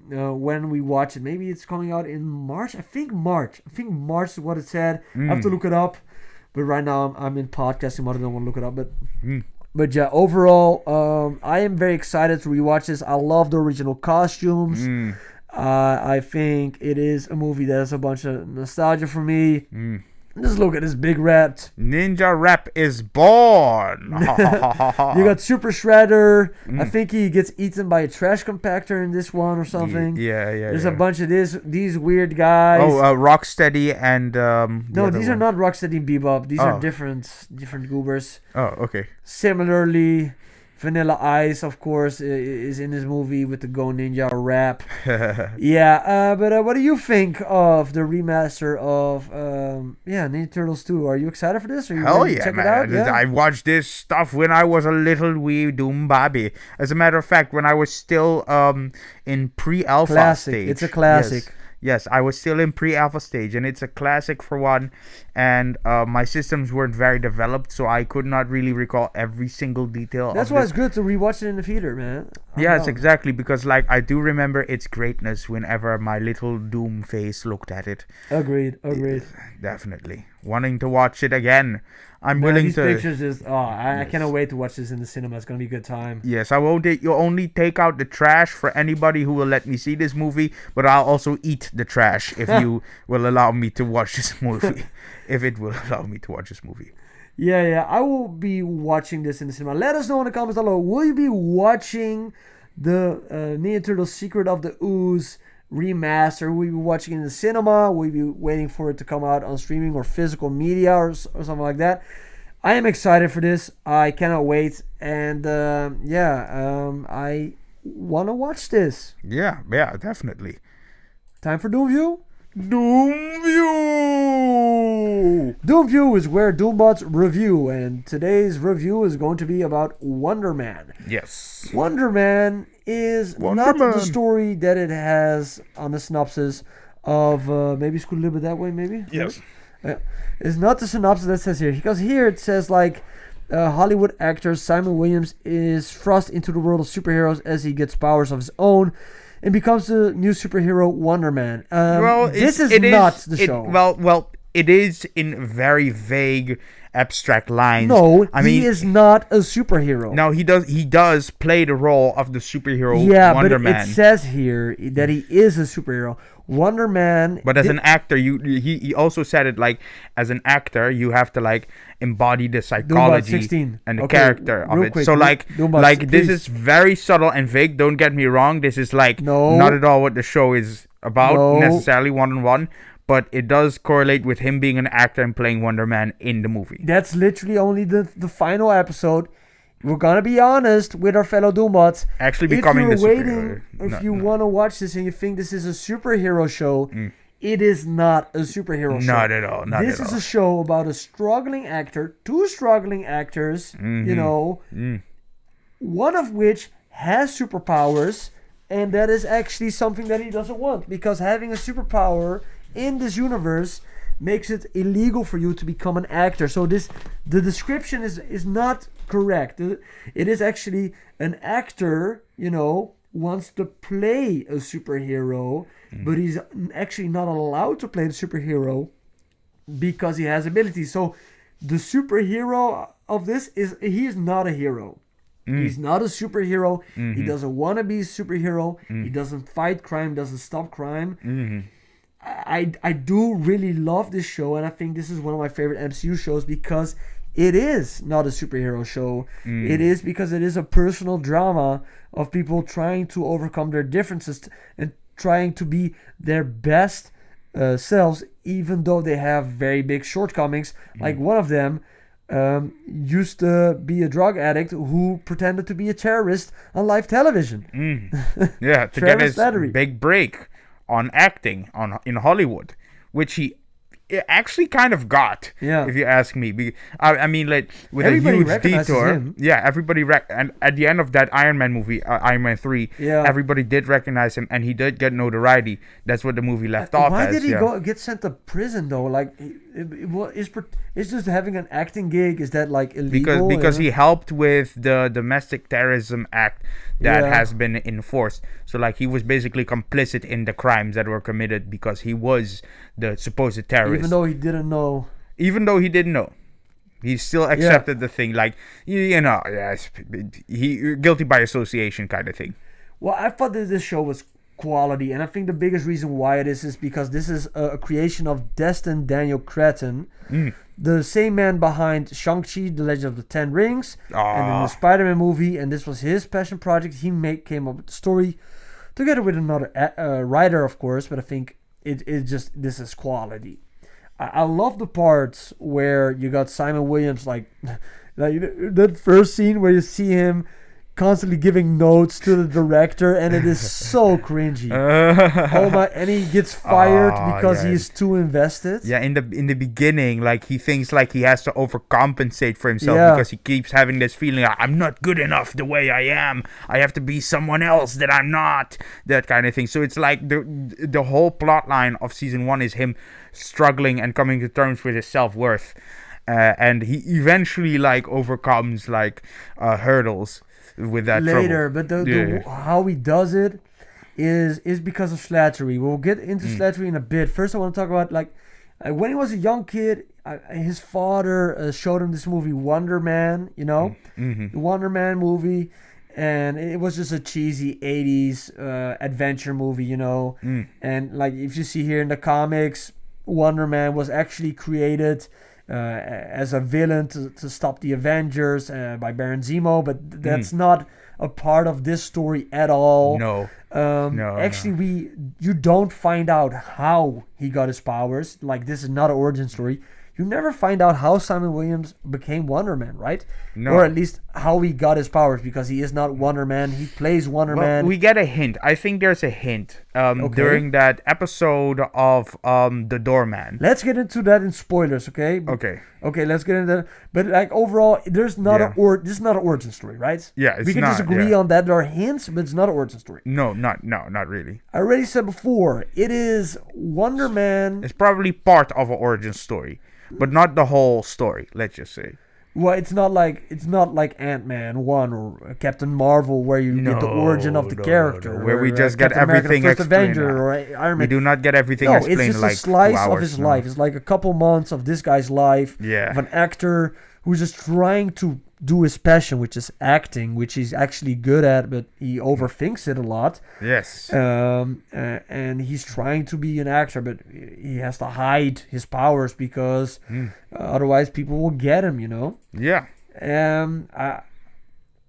When we watch it, maybe it's coming out in March. I think March is what it said. I have to look it up, but right now I'm in podcasting mode. I don't want to look it up, but yeah, overall, I am very excited to rewatch this. I love the original costumes. I think it is a movie that has a bunch of nostalgia for me. Just look at this big rat. Ninja Rap is born. You got Super Shredder. I think he gets eaten by a trash compactor in this one or something. Yeah. There's a bunch of these weird guys. Oh, Rocksteady and no, these are not Rocksteady and Bebop. These are different goobers. Oh, okay. Similarly, Vanilla Ice, of course, is in this movie with the Go Ninja rap. Yeah, but what do you think of the remaster of Ninja Turtles 2? Are you excited for this? Are you Hell yeah, check man. It out? Yeah? I watched this stuff when I was a little wee Doom Bobby. As a matter of fact, when I was still in pre-alpha stage. It's a classic. Yes, I was still in pre-alpha stage, and it's a classic for one. And my systems weren't very developed, so I could not really recall every single detail. That's why it's good to rewatch it in the theater, man. Yes, exactly, because like I do remember its greatness whenever my little Doom face looked at it. Agreed. Definitely wanting to watch it again. I'm willing these to. Pictures is I cannot wait to watch this in the cinema. It's gonna be a good time. Yes, I won't. You'll only take out the trash for anybody who will let me see this movie, but I'll also eat the trash if you will allow me to watch this movie. If it will allow me to watch this movie. Yeah, I will be watching this in the cinema. Let us know in the comments below. Will you be watching the Ninja Turtles Secret of the Ooze remaster? Will you be watching it in the cinema? Will you be waiting for it to come out on streaming or physical media or something like that? I am excited for this. I cannot wait. And I want to watch this. Yeah, definitely. Time for DOOMVIEW? DOOMVIEW! DOOMVIEW is where Doombots review, and today's review is going to be about Wonder Man. Yes. Wonder Man is not the story that it has on the synopsis of, maybe scoot a little bit that way, maybe? Yes. It's not the synopsis that says here, because here it says, like, Hollywood actor Simon Williams is thrust into the world of superheroes as he gets powers of his own and becomes the new superhero Wonder Man. This is not the show. Well, it is in very vague, abstract lines. No, he is not a superhero. No, he does play the role of the superhero Wonder Man. Yeah, but it says here that he is a superhero. Wonder Man. But as an actor, he also said it like as an actor, you have to like embody the psychology and the character of it. So this is very subtle and vague. Don't get me wrong. This is like not at all what the show is about necessarily one-on-one. But it does correlate with him being an actor and playing Wonder Man in the movie. That's literally only the final episode. We're gonna be honest with our fellow Doombots. Actually becoming the superhero. If you want to watch this and you think this is a superhero show, it is not a superhero show. Not at all. This is a show about a struggling actor, two struggling actors, one of which has superpowers, and that is actually something that he doesn't want, because having a superpower in this universe makes it illegal for you to become an actor. So the description is not correct. It is actually an actor, wants to play a superhero, but he's actually not allowed to play the superhero because he has abilities. So the superhero of this he is not a hero. He's not a superhero. He doesn't want to be a superhero. He doesn't fight crime, doesn't stop crime. I do really love this show, and I think this is one of my favorite MCU shows because it is not a superhero show. It is because it is a personal drama of people trying to overcome their differences and trying to be their best selves, even though they have very big shortcomings. Like one of them used to be a drug addict who pretended to be a terrorist on live television. To get his big break on acting in Hollywood, which he it actually kind of got, if you ask me. I mean, like, with Everybody a huge recognizes detour. him. Yeah, everybody and at the end of that Iron Man movie, Iron Man 3, everybody did recognize him, and he did get notoriety. That's what the movie left off Why as. did he get sent to prison though? Like, is just having an acting gig, is that like illegal? Because he helped with the Domestic Terrorism Act that has been enforced. So like, he was basically complicit in the crimes that were committed because he was the supposed terrorist. Even though he didn't know. Even though he didn't know. He still accepted the thing. Like, you know, yes, he guilty by association kind of thing. Well, I thought that this show was quality, and I think the biggest reason why it is because this is a creation of Destin Daniel Cretton, the same man behind Shang-Chi, The Legend of the Ten Rings, and then the Spider-Man movie, and this was his passion project. He came up with the story together with another writer, of course, but I think this is quality. I love the parts where you got Simon Williams, like that first scene where you see him constantly giving notes to the director, and it is so cringy. Oh my! And he gets fired because he is too invested. Yeah, in the beginning, like, he thinks like he has to overcompensate for himself because he keeps having this feeling like, I'm not good enough the way I am. I have to be someone else that I'm not. That kind of thing. So it's like the whole plot line of season 1 is him struggling and coming to terms with his self-worth, and he eventually like overcomes like hurdles with that later, trouble. But how he does it is because of Slattery. We'll get into Slattery in a bit. First, I want to talk about like when he was a young kid. His father showed him this movie Wonder Man. You know, the Wonder Man movie, and it was just a cheesy 80s adventure movie. You know, and like if you see here in the comics, Wonder Man was actually created as a villain to stop the Avengers by Baron Zemo, but that's not a part of this story at all. No. Actually, you don't find out how he got his powers. Like, this is not an origin story. You never find out how Simon Williams became Wonder Man, right? No. Or at least how he got his powers, because he is not Wonder Man. He plays Wonder Man. We get a hint. I think there's a hint during that episode of The Doorman. Let's get into that in spoilers, okay? Okay, let's get into that. But like overall, there's not this is not an origin story, right? Yeah, it's not. We can just agree on that. There are hints, but it's not an origin story. No, not really. I already said before, it is Wonder Man. It's probably part of an origin story, but not the whole story, let's just say. Well, it's not like Ant-Man 1 or Captain Marvel, where you get the origin of the character. Where we just get Captain everything America, the First explained. Avenger, or Iron Man. We do not get everything explained it's just like a slice 2 hours, of his life. It's like a couple months of this guy's life. Yeah. Of an actor who's just trying to do his passion, which is acting, which he's actually good at, but he overthinks it a lot. Yes. And he's trying to be an actor, but he has to hide his powers because otherwise people will get him, you know? Yeah.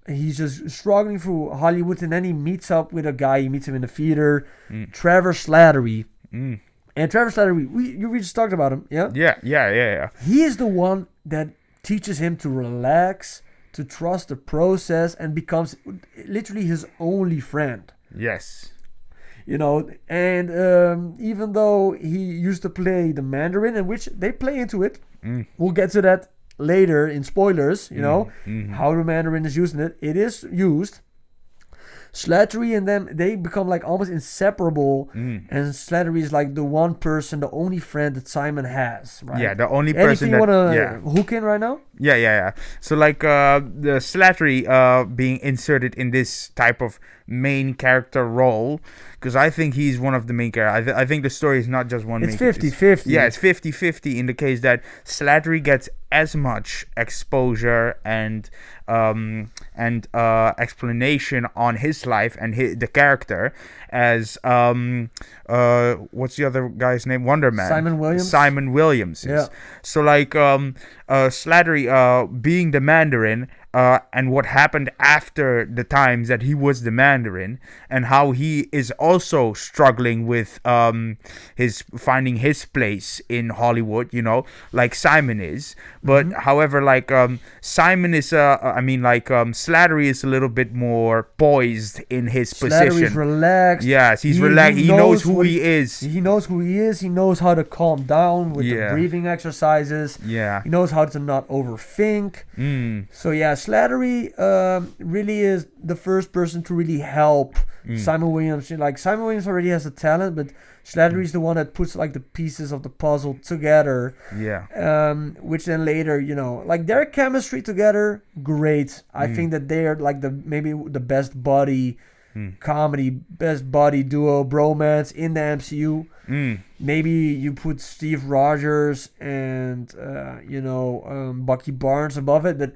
He's just struggling through Hollywood, and then he meets up with a guy. He meets him in the theater, Trevor Slattery. And Trevor Slattery, we just talked about him, yeah? Yeah. He is the one that teaches him to relax, to trust the process, and becomes literally his only friend. Yes. You know, and even though he used to play the Mandarin, in which they play into it, we'll get to that later in spoilers, you know, how the Mandarin is using it. It is used. Slattery and them, they become like almost inseparable, and Slattery is like the one person, the only friend that Simon has, right? Yeah, the only person Anything that... you want to hook in right now? Yeah. So like the Slattery being inserted in this type of main character role, because I think he's one of the main characters. I think the story is not just one. It's 50-50. Yeah, it's 50-50 in the case that Slattery gets as much exposure and explanation on his life and the character as what's the other guy's name? Wonder Man. Simon Williams. Yeah. So like Slattery being the Mandarin, and what happened after the times that he was the Mandarin, and how he is also struggling with his finding his place in Hollywood, like Simon is. But however, like Simon is, Slattery is a little bit more poised in his position. Slattery's relaxed. Yes, he's relaxed. He knows who he is. He knows who he is. He knows how to calm down with the breathing exercises. Yeah. He knows how to not overthink. So yeah, Slattery really is the first person to really help Simon Williams. Like, Simon Williams already has the talent, but Slattery's the one that puts like the pieces of the puzzle together. Yeah. Which then later, like their chemistry together, great. I think that they are like maybe the best buddy comedy, best buddy duo bromance in the MCU. Maybe you put Steve Rogers and Bucky Barnes above it, but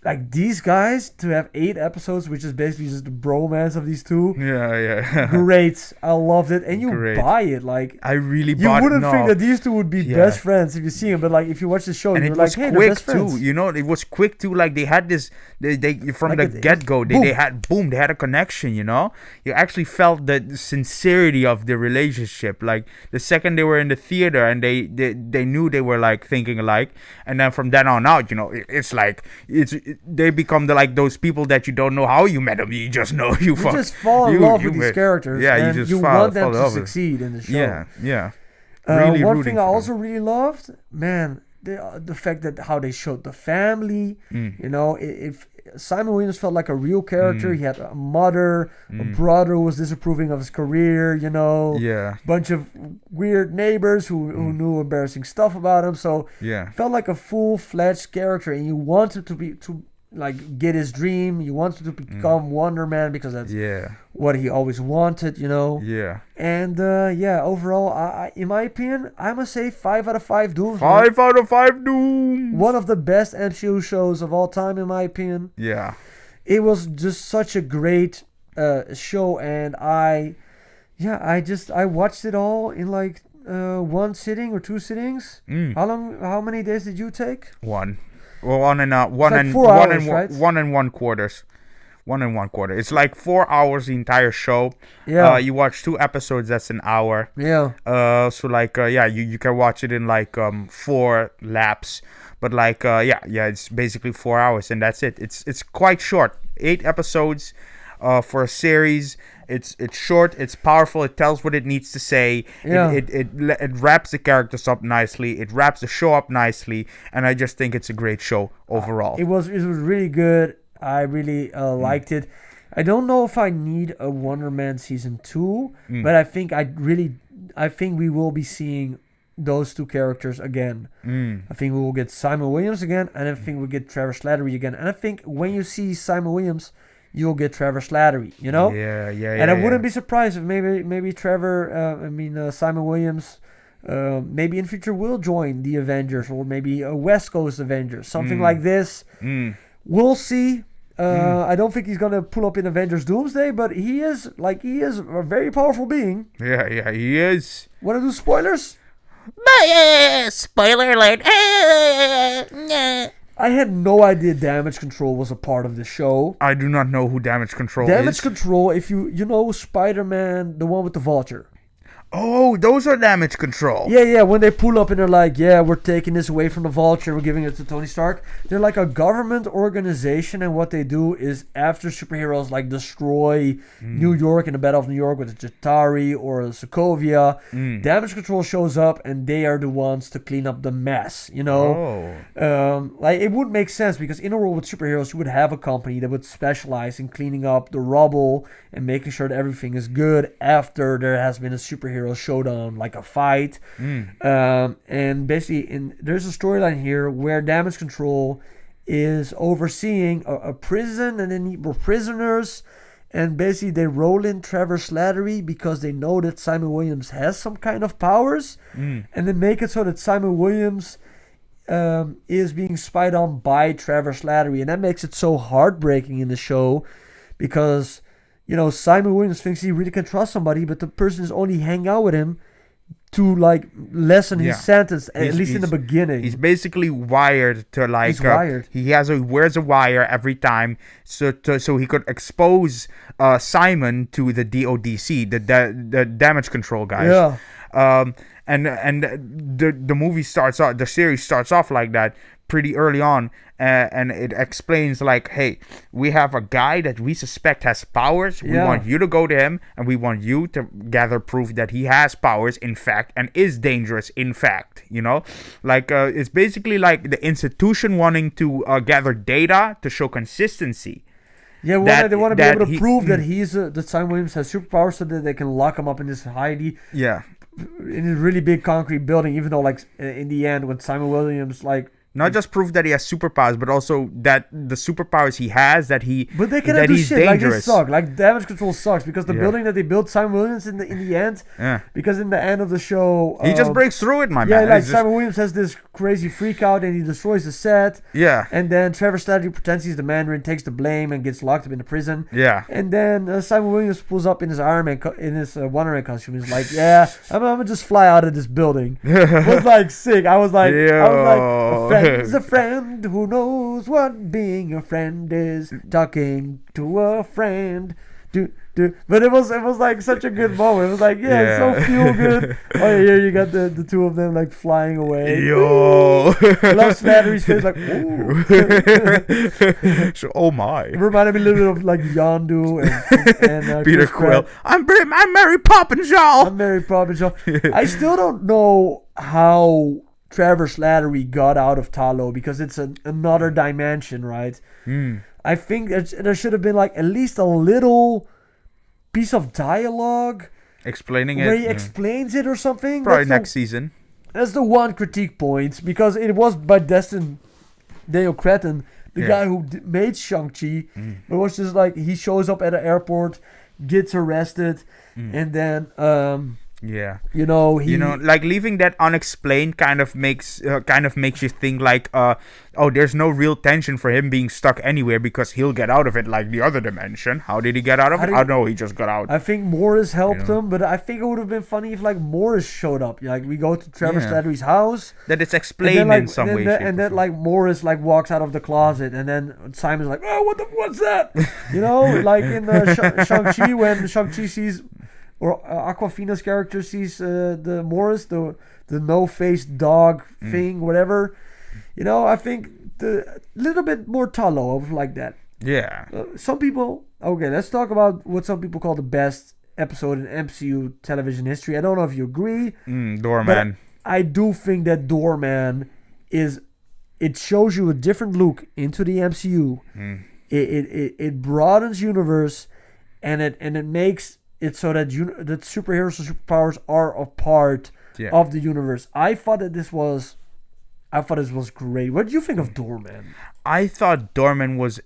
like these guys to have 8 episodes, which is basically just the bromance of these two. Yeah. Great. I loved it. And you buy it. Like, I really you bought it. You wouldn't think that these two would be best friends if you see them, but like if you watch the show, you're like, hey, they're best friends. Too. It was quick too. Like they had this, they from like the get-go, they had a connection. You actually felt the sincerity of the relationship. Like the second they were in the theater and they knew they were like thinking alike, and then from then on out, it's like they become those people that you don't know how you met them. You just know you just fall in love with these characters. Yeah, and you just you want them to succeed in the show. Yeah. Really one thing I also really loved, man, the fact that how they showed the family. If Simon Williams felt like a real character. He had a mother, a brother who was disapproving of his career. Bunch of weird neighbors who knew embarrassing stuff about him. So felt like a full-fledged character, and you wanted to like get his dream. You wanted to become Wonder Man because that's what he always wanted, And overall, I in my opinion, I must say 5 out of 5 Dooms. 5 out of 5 Dooms. One of the best MCU shows of all time, in my opinion. Yeah. It was just such a great show, and I watched it all in like 1 sitting or 2 sittings. How many days did you take? 1. Well, 1 and 1 quarters. 1 and 1 quarter. It's like 4 hours the entire show. Yeah. You watch 2 episodes. That's an hour. Yeah. So like you can watch it in like 4 laps. But like it's basically 4 hours and that's it. It's quite short. 8 episodes for a series. It's short, it's powerful, it tells what it needs to say. Yeah. It wraps the characters up nicely, it wraps the show up nicely, and I just think it's a great show overall. It was really good. I really liked it. I don't know if I need a Wonder Man season 2, but I think we will be seeing those 2 characters again. I think we will get Simon Williams again, and I think we'll get Trevor Slattery again. And I think when you see Simon Williams, you'll get Trevor Slattery, Yeah. And I wouldn't be surprised if maybe Simon Williams, maybe in future will join the Avengers, or maybe a West Coast Avengers, something like this. We'll see. I don't think he's gonna pull up in Avengers Doomsday, but he is a very powerful being. Yeah, he is. Wanna do spoilers? Spoiler alert. I had no idea Damage Control was a part of the show. I do not know who Damage Control is. Damage Control, if you know Spider-Man, the one with the Vulture. Oh, those are Damage Control. Yeah, when they pull up and they're like, yeah, we're taking this away from the Vulture, we're giving it to Tony Stark. They're like a government organization, and what they do is after superheroes like destroy New York in the Battle of New York with a Chitauri or a Sokovia, Damage Control shows up and they are the ones to clean up the mess, Like, it would make sense because in a world with superheroes, you would have a company that would specialize in cleaning up the rubble and making sure that everything is good after there has been a superhero showdown, like a fight. And basically there's a storyline here where Damage Control is overseeing a prison, and then we're prisoners, and basically they roll in Trevor Slattery because they know that Simon Williams has some kind of powers, and they make it so that Simon Williams is being spied on by Trevor Slattery, and that makes it so heartbreaking in the show because Simon Williams thinks he really can trust somebody, but the person is only hanging out with him to like lessen his Yeah. sentence, at He's- least in the he's- beginning. He's basically wired to like. He's wired. He wears a wire every time, so he could expose Simon to the DODC, the damage control guys. Yeah. And the movie starts off, the series starts off like that pretty early on, and it explains like, hey, we have a guy that we suspect has powers. We Yeah. want you to go to him, and we want you to gather proof that he has powers in fact and is dangerous in fact. You know, like it's basically like the institution wanting to gather data to show consistency. Yeah, they want to be able to prove that that Simon Williams has superpowers, so that they can lock him up in this Yeah. in a really big concrete building. Even though, like, in the end, when Simon Williams, like, Not just prove that he has superpowers, but also that the superpowers he has, that but they cannot that do he's shit. Like, dangerous. they suck. Like, damage control sucks because the Yeah. building that they built Simon Williams in the end. Yeah. Because in the end of the show, He just breaks through it, my yeah, man. like It's just- Simon Williams has this crazy freak out and he destroys the set. yeah. And then Trevor Slattery pretends he's the Mandarin, takes the blame, and gets locked up in the prison. Yeah. And then Simon Williams pulls up in his Iron Man in his Wonder Man costume. He's like, "Yeah, I'm gonna just fly out of this building." It was like sick. I was like, a friend's a friend who knows what being a friend is. Talking to a friend. But it was like such a good moment. It was like, yeah, it's so feel good. Oh yeah, here you got the two of them like flying away. Yo. I love Slattery's face, like, ooh. So, oh my. It reminded me a little bit of like Yondu and Peter Chris Quill. Pratt. I'm Mary Poppins, y'all. I'm Mary Poppins. I still don't know how Trevor Slattery got out of Talo because it's another dimension, right? I think there should have been like at least a little piece of dialogue Explaining where it. he explains it or something. Probably That's next season. That's the one critique point because it was by Destin Daniel Cretton, the guy who made Shang-Chi. It was just like he shows up at an airport, gets arrested, and then Yeah. like leaving that unexplained kind of makes you think like there's no real tension for him being stuck anywhere because he'll get out of it like the other dimension. How did he get out of it? I don't know, he just got out. I think Morris helped him, but I think it would have been funny if like Morris showed up. Like we go to Trevor Slattery's house, that it's explained in some way. And then like Morris like walks out of the closet, and then Simon's like, "Oh, what's that?" Like in Shang-Chi when Shang-Chi sees. Or Aquafina's character sees the Morris, the no-faced dog thing, whatever. I think the little bit more Talo of like that. Yeah. Some people. Okay, let's talk about what some people call the best episode in MCU television history. I don't know if you agree. Doorman. I do think that Doorman is. It shows you a different look into the MCU. It broadens universe, and it makes it so that that superheroes and superpowers are a part of the universe. I thought this was great. What did you think of Doorman? I thought Doorman was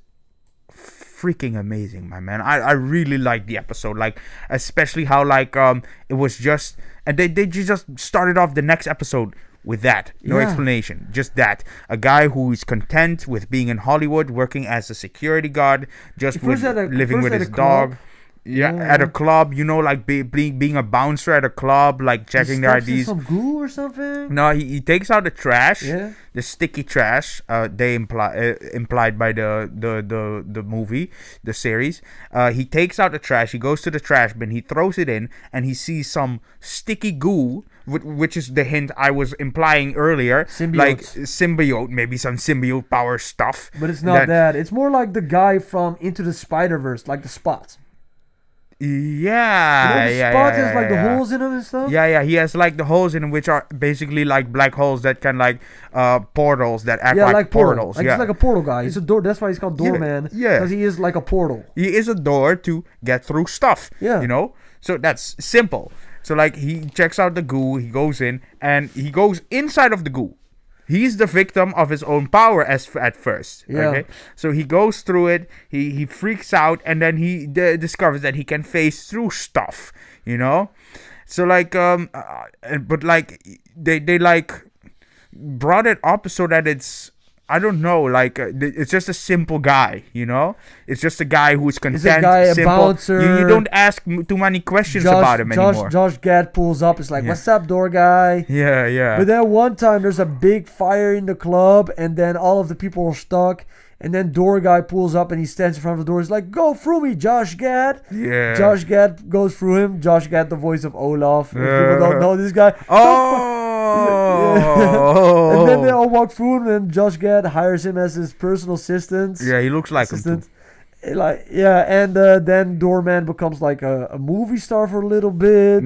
freaking amazing, my man. I really liked the episode, like especially how like it was just, and they just started off the next episode with that, no explanation, just that a guy who is content with being in Hollywood, working as a security guard, just living with his dog. At a club, like being a bouncer at a club, like checking their IDs. Some goo or something? No, he takes out the trash, the sticky trash. They implied by the movie, the series. He takes out the trash. He goes to the trash bin. He throws it in, and he sees some sticky goo, which is the hint I was implying earlier. Symbiote. Like symbiote, maybe some symbiote power stuff. But it's not that. It's more like the guy from Into the Spider-Verse, like the Spot. Spot has like the holes in him and stuff. He has like the holes in him, which are basically like black holes that can like portals that act like portals. Like he's like a portal guy. He's a door. That's why he's called Doorman. Because he is like a portal. He is a door to get through stuff. So that's simple. So like he checks out the goo, he goes in, and he goes inside of the goo. He's the victim of his own power at first. Okay, so he goes through it. He freaks out, and then he discovers that he can phase through stuff. So like but like they like brought it up so that it's I don't know, like it's just a simple guy, you know. It's just a guy who's content, It's a guy, simple. a bouncer. You don't ask too many questions about him anymore. Josh Gad pulls up. It's like, what's up, door guy? Yeah. But then one time there's a big fire in the club, and then all of the people are stuck. And then door guy pulls up and he stands in front of the door. He's like, "Go through me, Josh Gad." Yeah. Josh Gad goes through him. Josh Gad, the voice of Olaf. If people don't know this guy. Oh. And then they all walk through him, and Josh Gad hires him as his personal assistant. Yeah, he looks like him too. And then Doorman becomes like a movie star for a little bit,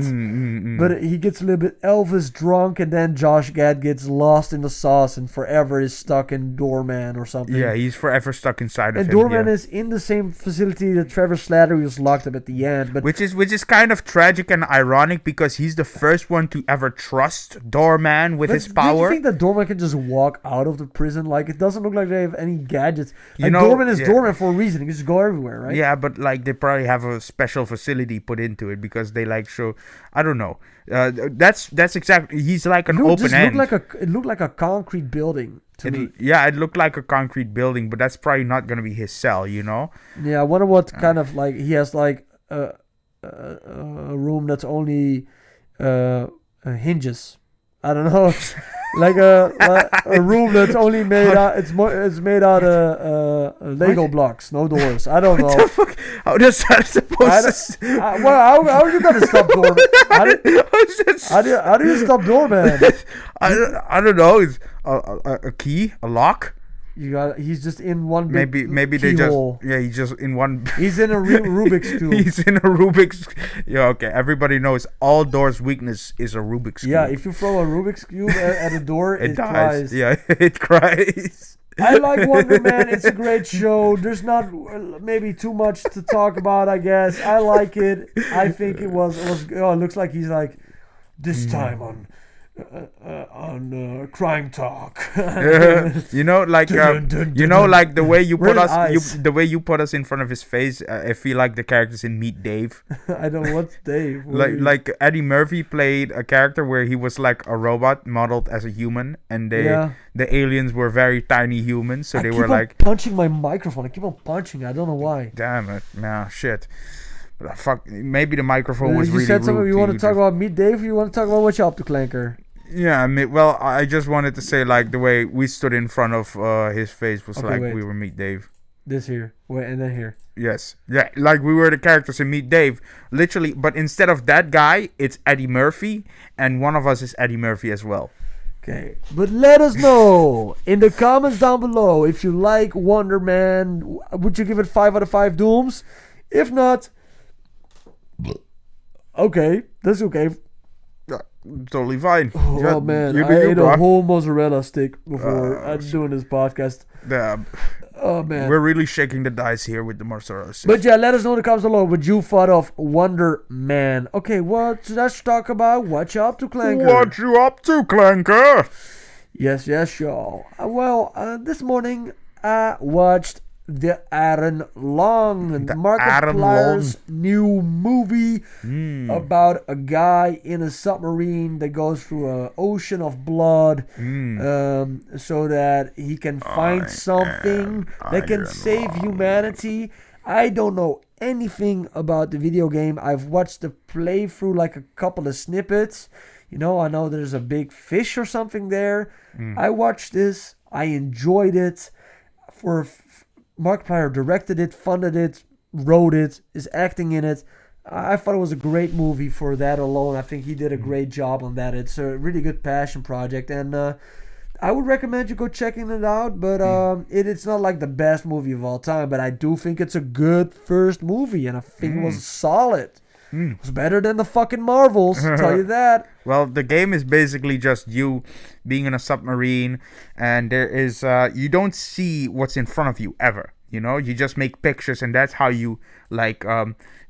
but he gets a little bit Elvis drunk, and then Josh Gad gets lost in the sauce and forever is stuck in Doorman or something. Yeah, he's forever stuck inside of him. And Doorman is in the same facility that Trevor Slattery was locked up at the end, but which is kind of tragic and ironic because he's the first one to ever trust Doorman with his power. Do you think that Doorman can just walk out of the prison? Like, it doesn't look like they have any gadgets. You like, know, Doorman is Doorman for a reason. He can just go everywhere, right? Yeah, but like they probably have a special facility put into it because they like show. I don't know. That's exactly. He's like an open end. It looked like a concrete building to me. Yeah, it looked like a concrete building, but that's probably not gonna be his cell, you know. Yeah, I wonder what kind of like he has like a room that's only hinges. I don't know. Like a room that's only made out. It's made out of Lego blocks, no doors. I don't know. What the fuck? How does that supposed to? Well, how are you gonna stop Doorman? How do you stop Doorman? I don't know. It's a key, a lock. He's just in one big maybe they just hole. he's just in one. He's in a Rubik's cube. He's in a Rubik's. Yeah, okay. Everybody knows all doors' weakness is a Rubik's cube. Yeah, if you throw a Rubik's cube at a door, it dies. cries. Yeah, it cries. I like Wonder Man. It's a great show. There's not maybe too much to talk about, I guess. I like it. I think it was. It looks like he's like this time on crime talk. You know, like like the way you put us, the way you put us in front of his face. I feel like the characters in Meet Dave. I don't know what's Dave. Like Eddie Murphy played a character where he was like a robot modeled as a human, and the aliens were very tiny humans, so they were like punching my microphone. I keep on punching. I don't know why. Damn it! Nah, shit. Fuck. Maybe the microphone was really rude. You said something. You want to talk about Meet Dave? Or you want to talk about what you up to, Clanker? Yeah, well, I just wanted to say, like, the way we stood in front of his face was we were Meet Dave. This here. Wait, and then here. Yes. Yeah, like we were the characters in Meet Dave. Literally, but instead of that guy, it's Eddie Murphy, and one of us is Eddie Murphy as well. Okay. But let us know in the comments down below if you like Wonder Man. Would you give it 5 out of 5 Dooms? If not, okay. That's okay. Totally fine. Oh man, I ate a whole mozzarella stick before doing this podcast. Oh man, we're really shaking the dice here with the mozzarella stick. But yeah, let us know in the comments below what you thought of Wonder Man. Okay, let's talk about what you up to, Clanker. What you up to, Clanker? Yes, y'all. This morning I watched the Aaron Long, Markiplier's new movie about a guy in a submarine that goes through an ocean of blood so that he can find something that can save humanity. I don't know anything about the video game. I've watched the playthrough, like a couple of snippets. You know, I know there's a big fish or something there. I watched this. I enjoyed it. Markiplier directed it, funded it, wrote it, is acting in it. I thought it was a great movie for that alone. I think he did a great job on that. It's a really good passion project, and I would recommend you go checking it out. But it's not like the best movie of all time, but I do think it's a good first movie, and I think it was solid. It was better than the fucking Marvels, I'll tell you that. Well, the game is basically just you being in a submarine, and there is you don't see what's in front of you ever. You know, you just make pictures, and that's how you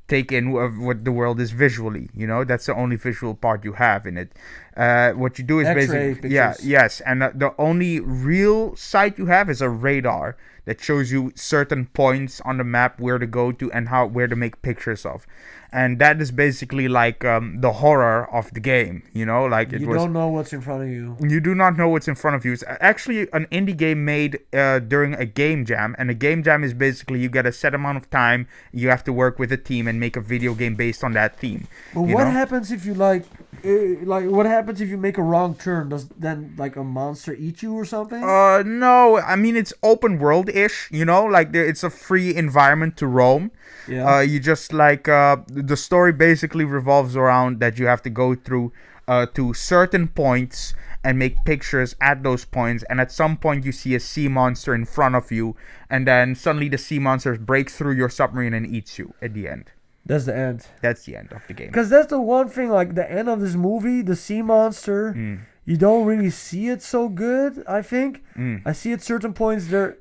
take in what the world is visually. You know, that's the only visual part you have in it. What you do is X-ray basically pictures. and the only real sight you have is a radar that shows you certain points on the map where to go to and where to make pictures of, and that is basically like the horror of the game. Like You don't know what's in front of you. you do not know what's in front of you. It's actually an indie game made during a game jam, and a game jam is basically you get a set amount of time, you have to work with a team and make a video game based on that theme. But what happens if you what happens if you make a wrong turn? Does then like a monster eat you or something? No, I mean it's open world-ish, like it's a free environment to roam. Yeah. You just the story basically revolves around that you have to go through to certain points and make pictures at those points, and at some point you see a sea monster in front of you, and then suddenly the sea monster breaks through your submarine and eats you at the end. That's the end. That's the end of the game. Because that's the one thing, like the end of this movie, the sea monster, you don't really see it so good, I think. I see at certain points there.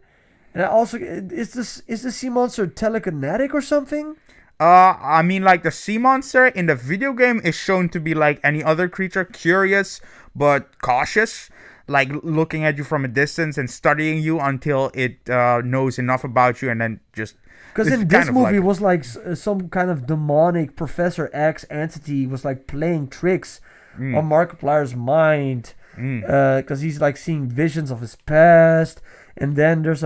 And I also, is the sea monster telekinetic or something? I mean, like the sea monster in the video game is shown to be like any other creature, curious but cautious, like looking at you from a distance and studying you until it knows enough about you, and then just. Because in this movie was like some kind of demonic Professor X entity was like playing tricks on Markiplier's mind, because he's like seeing visions of his past, and then there's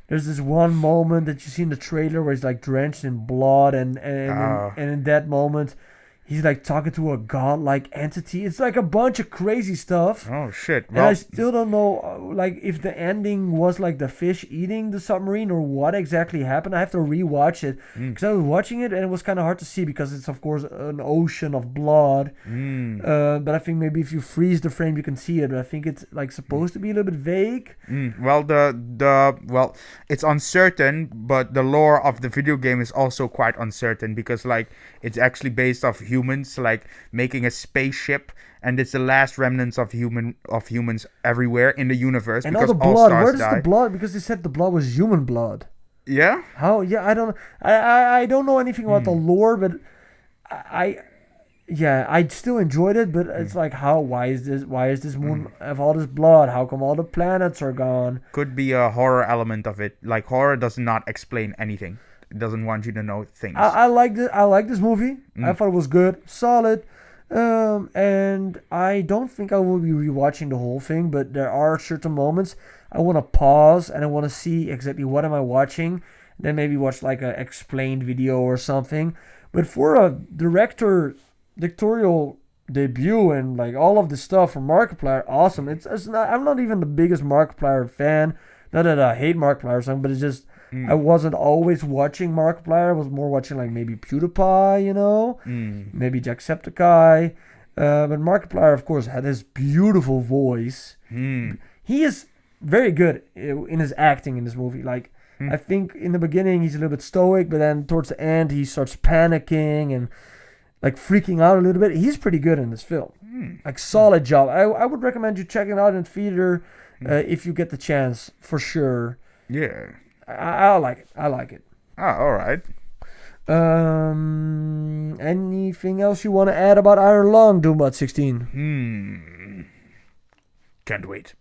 this one moment that you see in the trailer where he's like drenched in blood, and in that moment he's like talking to a godlike entity. It's like a bunch of crazy stuff. Oh shit! Well, and I still don't know, like if the ending was like the fish eating the submarine or what exactly happened. I have to rewatch it because I was watching it and it was kind of hard to see because it's of course an ocean of blood. But I think maybe if you freeze the frame you can see it. But I think it's like supposed to be a little bit vague. Well, well, it's uncertain, but the lore of the video game is also quite uncertain because like it's actually based off humans like making a spaceship, and it's the last remnants of humans everywhere in the universe. And because all the blood, where does the blood? Because they said the blood was human blood. Yeah. How? Yeah, I don't. I don't know anything about the lore, but I still enjoyed it. But it's like, how? Why is this moon have all this blood? How come all the planets are gone? Could be a horror element of it. Like horror does not explain anything. It doesn't want you to know things. I like this movie. I thought it was good, solid. And I don't think I will be rewatching the whole thing, but there are certain moments I want to pause and I want to see exactly what am I watching, then maybe watch like a explained video or something. But for a directorial debut and like all of the stuff from Markiplier, awesome. I'm not even the biggest Markiplier fan. Not that I hate Markiplier or something, but it's just I wasn't always watching Markiplier. I was more watching like maybe PewDiePie, maybe Jacksepticeye. But Markiplier, of course, had his beautiful voice. He is very good in his acting in this movie. Like, I think in the beginning he's a little bit stoic, but then towards the end he starts panicking and like freaking out a little bit. He's pretty good in this film. Like, solid job. I would recommend you checking it out in theater if you get the chance, for sure. Yeah. I like it. All right. Anything else you want to add about Iron Lung, Doombot 16? Can't wait.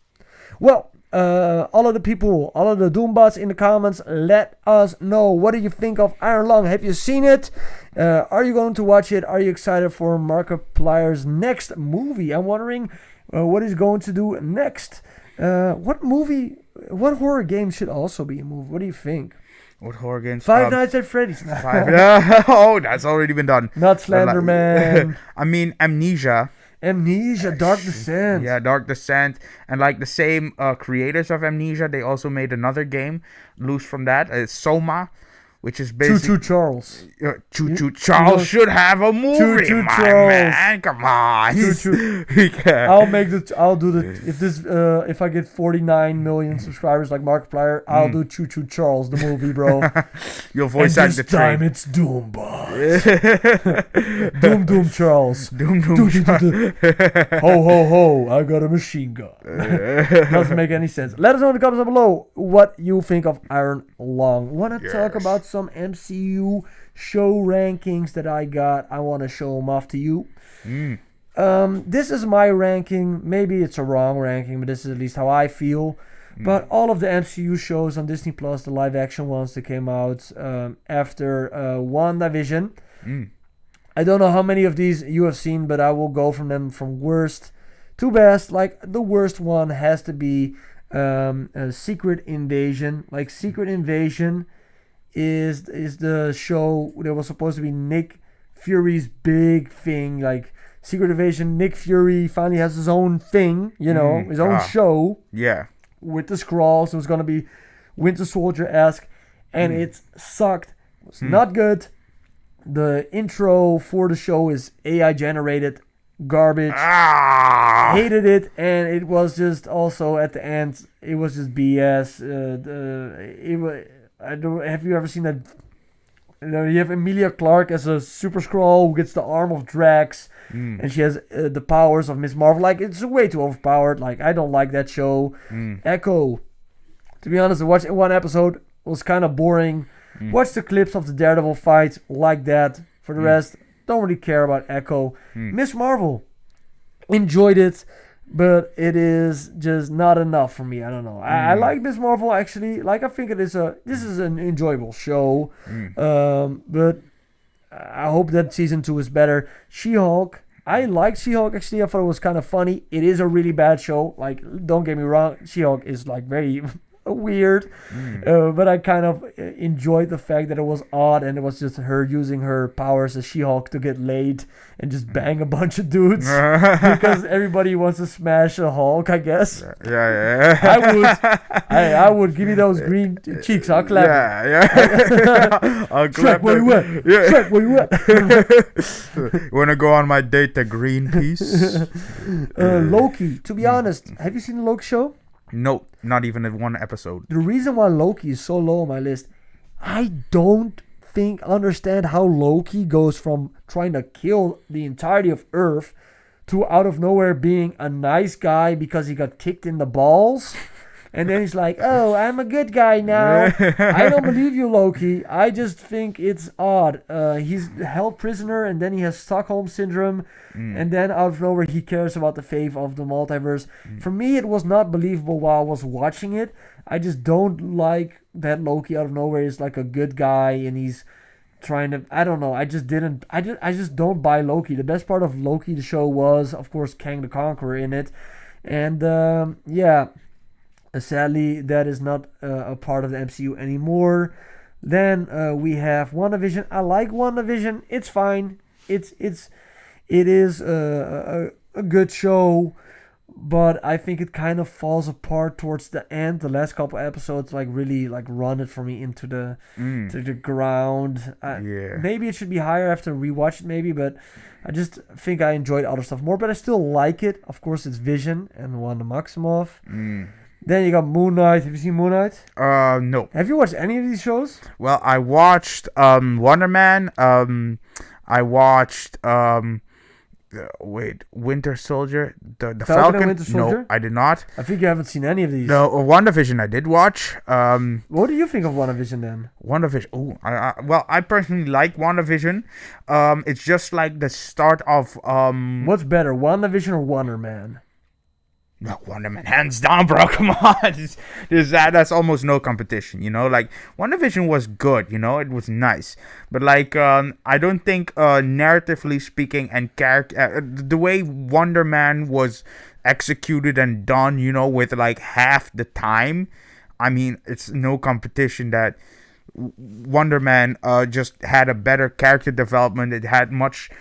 Well, all of the Doombots in the comments, let us know, what do you think of Iron Lung? Have you seen it? Are you going to watch it? Are you excited for Markiplier's next movie? I'm wondering what he's going to do next. What horror game should also be a movie? What do you think? What horror games? Five Nights at Freddy's. Oh, that's already been done. Not Slender Man. I mean, Amnesia, Dark Descent. Yeah, Dark Descent. And like the same creators of Amnesia, they also made another game loose from that. It's Soma, which is basically... Choo Choo Charles. Choo Choo Charles should have a movie, Choo my Charles. man. Come on. I'll do the... If I get 49 million subscribers like Markiplier, I'll do Choo Choo Charles, the movie, bro. You'll voice act the train. This time it's Doombot. Doom Charles. Doom Charles. Ho ho ho, I got a machine gun. Doesn't make any sense. Let us know in the comments down below what you think of Iron Lung. Want to talk about some MCU show rankings that I got? I want to show them off to you. This is my ranking. Maybe it's a wrong ranking, but this is at least how I feel. But all of the MCU shows on Disney Plus, the live action ones that came out after WandaVision. I don't know how many of these you have seen, but I will go from them from worst to best. Like, the worst one has to be Secret Invasion. Like, Secret Invasion is the show that was supposed to be Nick Fury's big thing. Like, Secret Invasion, Nick Fury finally has his own thing, his own show. Yeah. With the Skrulls. It was going to be Winter Soldier-esque, and it sucked. It was not good. The intro for the show is AI generated garbage. Hated it, and it was just also at the end, it was just BS. Have you ever seen that? You have Emilia Clarke as a Super Skrull who gets the arm of Drax, and she has the powers of Miss Marvel. Like, it's way too overpowered. Like, I don't like that show. Echo, to be honest, watching one episode was kind of boring. Watch the clips of the Daredevil fights, like that. For the rest, don't really care about Echo. Miss Marvel, enjoyed it, but it is just not enough for me. I don't know. I like Miss Marvel, actually. Like, I think this is an enjoyable show. But I hope that season 2 is better. She-Hulk, I liked She-Hulk, actually. I thought it was kind of funny. It is a really bad show. Like, don't get me wrong. She-Hulk is, like, very weird. But I kind of enjoyed the fact that it was odd, and it was just her using her powers as She-Hulk to get laid and just bang a bunch of dudes because everybody wants to smash a Hulk, I guess. Yeah. I would give me those green cheeks. I'll clap. Yeah. I'll clap. Shrek, where you at? Yeah. Shrek, where you at? Wanna go on my date to Greenpeace? Loki. To be honest, have you seen the Loki show? No, not even in one episode. The reason why Loki is so low on my list, I don't understand how Loki goes from trying to kill the entirety of Earth to out of nowhere being a nice guy because he got kicked in the balls. And then he's like, oh, I'm a good guy now. I don't believe you, Loki. I just think it's odd. He's held prisoner, and then he has Stockholm Syndrome. And then out of nowhere, he cares about the fate of the multiverse. For me, it was not believable while I was watching it. I just don't like that Loki out of nowhere is like a good guy, and he's trying to... I don't know. I just don't buy Loki. The best part of Loki, the show, was, of course, Kang the Conqueror in it. And, yeah... sadly, that is not a part of the MCU anymore. Then we have WandaVision. I like WandaVision. It's fine. It is a good show, but I think it kind of falls apart towards the end. The last couple episodes really run it for me into the to the ground. Maybe it should be higher after rewatch it, maybe, but I just think I enjoyed other stuff more. But I still like it. Of course, it's Vision and Wanda Maximoff. Then you got Moon Knight. Have you seen Moon Knight? No. Have you watched any of these shows? Well, I watched Wonder Man. I watched Winter Soldier. The Falcon. And Winter Soldier? No, I did not. I think you haven't seen any of these. No, WandaVision I did watch. What do you think of WandaVision then? WandaVision. Well, I personally like WandaVision. It's just like the start of What's better, WandaVision or Wonder Man? No, Wonder Man, hands down, bro. Come on, that's almost no competition. Like WandaVision was good. It was nice, but I don't think narratively speaking and character the way Wonder Man was executed and done. With half the time. I mean, it's no competition that Wonder Man just had a better character development. It had much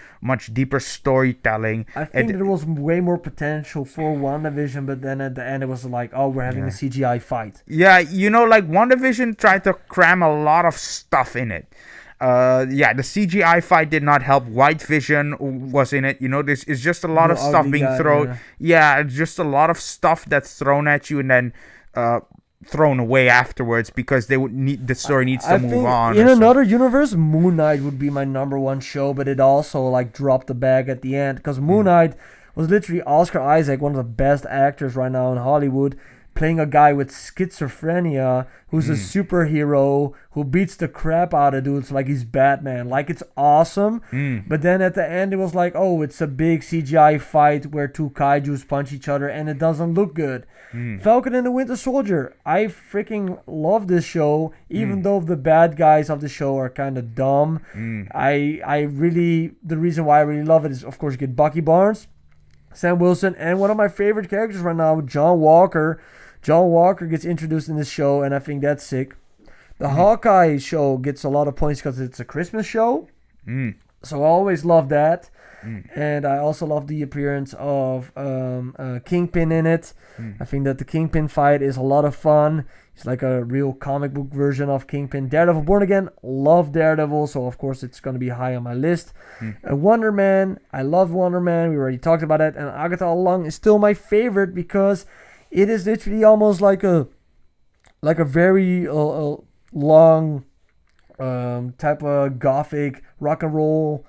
deeper storytelling. I think there was way more potential for WandaVision, but then at the end it was like, oh, we're having a CGI fight. Yeah, WandaVision tried to cram a lot of stuff in it. The CGI fight did not help. White Vision was in it. This is just a lot of stuff being thrown. Yeah, it's just a lot of stuff that's thrown at you and then thrown away afterwards because the story needs to move on. In another universe, Moon Knight would be my number one show, but it also dropped the bag at the end because Moon Knight was literally Oscar Isaac, one of the best actors right now in Hollywood, playing a guy with schizophrenia who's a superhero who beats the crap out of dudes like he's Batman. Like, it's awesome. But then at the end, it was like, oh, it's a big CGI fight where two kaijus punch each other, and it doesn't look good. Falcon and the Winter Soldier. I freaking love this show, even though the bad guys of the show are kind of dumb. I really, the reason why I really love it is, of course, you get Bucky Barnes, Sam Wilson, and one of my favorite characters right now, John Walker. John Walker gets introduced in this show, and I think that's sick. The Hawkeye show gets a lot of points because it's a Christmas show. So I always love that. And I also love the appearance of Kingpin in it. I think that the Kingpin fight is a lot of fun. It's like a real comic book version of Kingpin. Daredevil Born Again, love Daredevil, so of course it's going to be high on my list. Wonder Man, I love Wonder Man. We already talked about it. And Agatha All Along is still my favorite because it is literally almost like a very long type of gothic rock and roll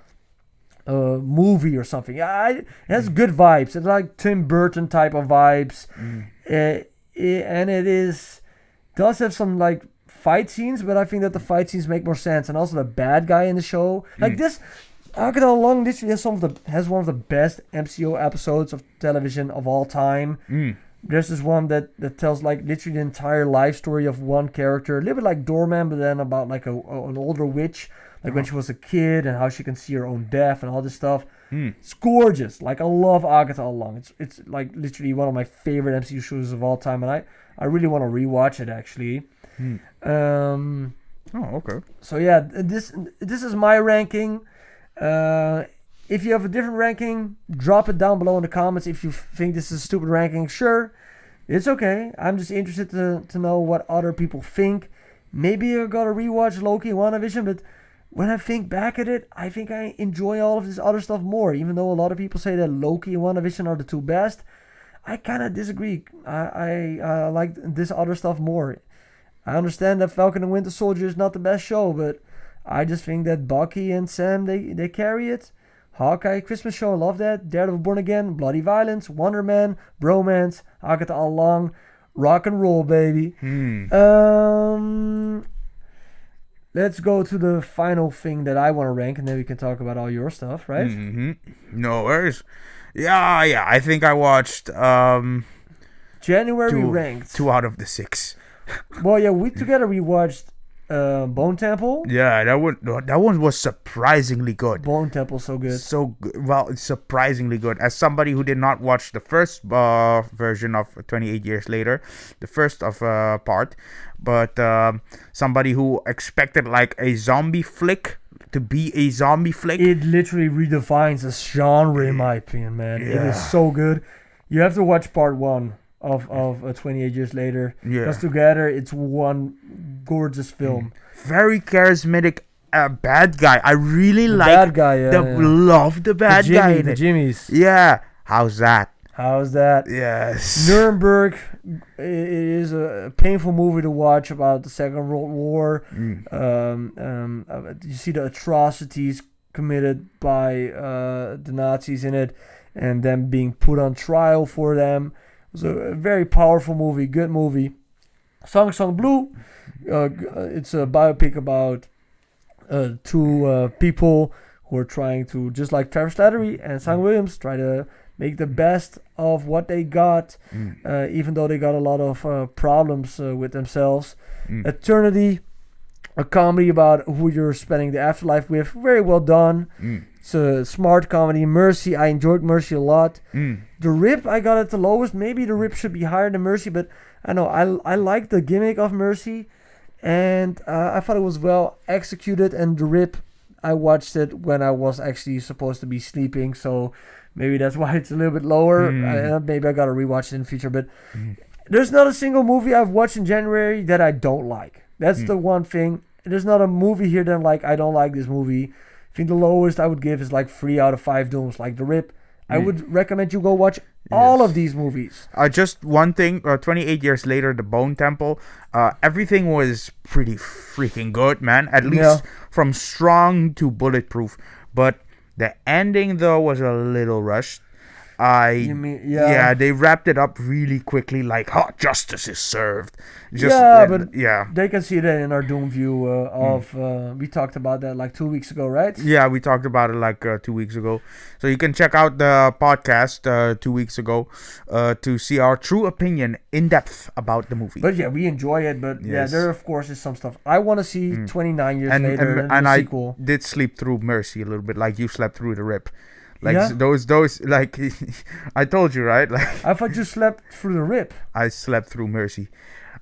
movie or something. Yeah, it has good vibes. It's like Tim Burton type of vibes. And it does have some like fight scenes, but I think that the fight scenes make more sense. And also the bad guy in the show, like this, Agatha All Along literally has one of the best MCU episodes of television of all time. There's this one that tells like literally the entire life story of one character, a little bit like Doorman, but then about like an older witch, like when she was a kid and how she can see her own death and all this stuff. It's gorgeous. Like, I love Agatha All Along. It's like literally one of my favorite MCU shows of all time, and I really want to rewatch it actually. Okay. So yeah, this is my ranking. If you have a different ranking, drop it down below in the comments. If you think this is a stupid ranking, sure, it's okay. I'm just interested to know what other people think. Maybe I gotta rewatch Loki and WandaVision, but when I think back at it, I think I enjoy all of this other stuff more. Even though a lot of people say that Loki and WandaVision are the two best, I kind of disagree. I like this other stuff more. I understand that Falcon and Winter Soldier is not the best show, but I just think that Bucky and Sam, they carry it. Hawkeye, Christmas show, I love that. Daredevil Born Again, Bloody Violence, Wonder Man, Bromance, Agatha All Along, rock and roll, baby. Let's go to the final thing that I want to rank, and then we can talk about all your stuff, right? No worries. Yeah, I think I watched January ranked 2 out of the 6. Well, yeah, we together we watched Bone Temple. Yeah, that one was surprisingly good. Bone Temple, so good. So good. Well, it's surprisingly good. As somebody who did not watch the first version of 28 Years Later, the first of part, but somebody who expected like a zombie flick to be a zombie flick. It literally redefines the genre, in my opinion, man. Yeah. It is so good. You have to watch part 1 of 28 Years Later. Yeah. Because together, it's one gorgeous film. Very charismatic bad guy. I really like bad guy. Love the bad guy. The Jimmies. Yeah. How's that? Yes. Nuremberg is a painful movie to watch about the Second World War. You see the atrocities committed by the Nazis in it, and them being put on trial for them. It was a very powerful movie, good movie. Song Song Blue, it's a biopic about two people who are trying to, just like Travis Slattery and Sang Williams, try to make the best of what they got, even though they got a lot of problems with themselves. Eternity, a comedy about who you're spending the afterlife with. Very well done. It's a smart comedy. Mercy, I enjoyed Mercy a lot. The Rip, I got it the lowest. Maybe The Rip should be higher than Mercy, but I know I like the gimmick of Mercy, and I thought it was well executed. And The Rip, I watched it when I was actually supposed to be sleeping, so maybe that's why it's a little bit lower. Maybe I gotta rewatch it in the future, but there's not a single movie I've watched in January that I don't like. That's the one thing. There's not a movie here that I'm like, I don't like this movie. I think the lowest I would give is like 3 out of 5 Dooms, like The Rip. I would recommend you go watch all of these movies. Just one thing, 28 Years Later, The Bone Temple, everything was pretty freaking good, man. At least from Strong to Bulletproof. But the ending, though, was a little rushed. You mean yeah? They wrapped it up really quickly, like, justice is served. But they can see that in our Doom view we talked about that like 2 weeks ago, right? Yeah, we talked about it like 2 weeks ago. So you can check out the podcast 2 weeks ago to see our true opinion in depth about the movie. But yeah, we enjoy it. But yeah, there of course is some stuff I want to see 29 years later and the I sequel. did sleep through Mercy a little bit, like you slept through The Rip. Like Yeah? those like I told you, right? Like I thought you slept through the Rip, I slept through Mercy.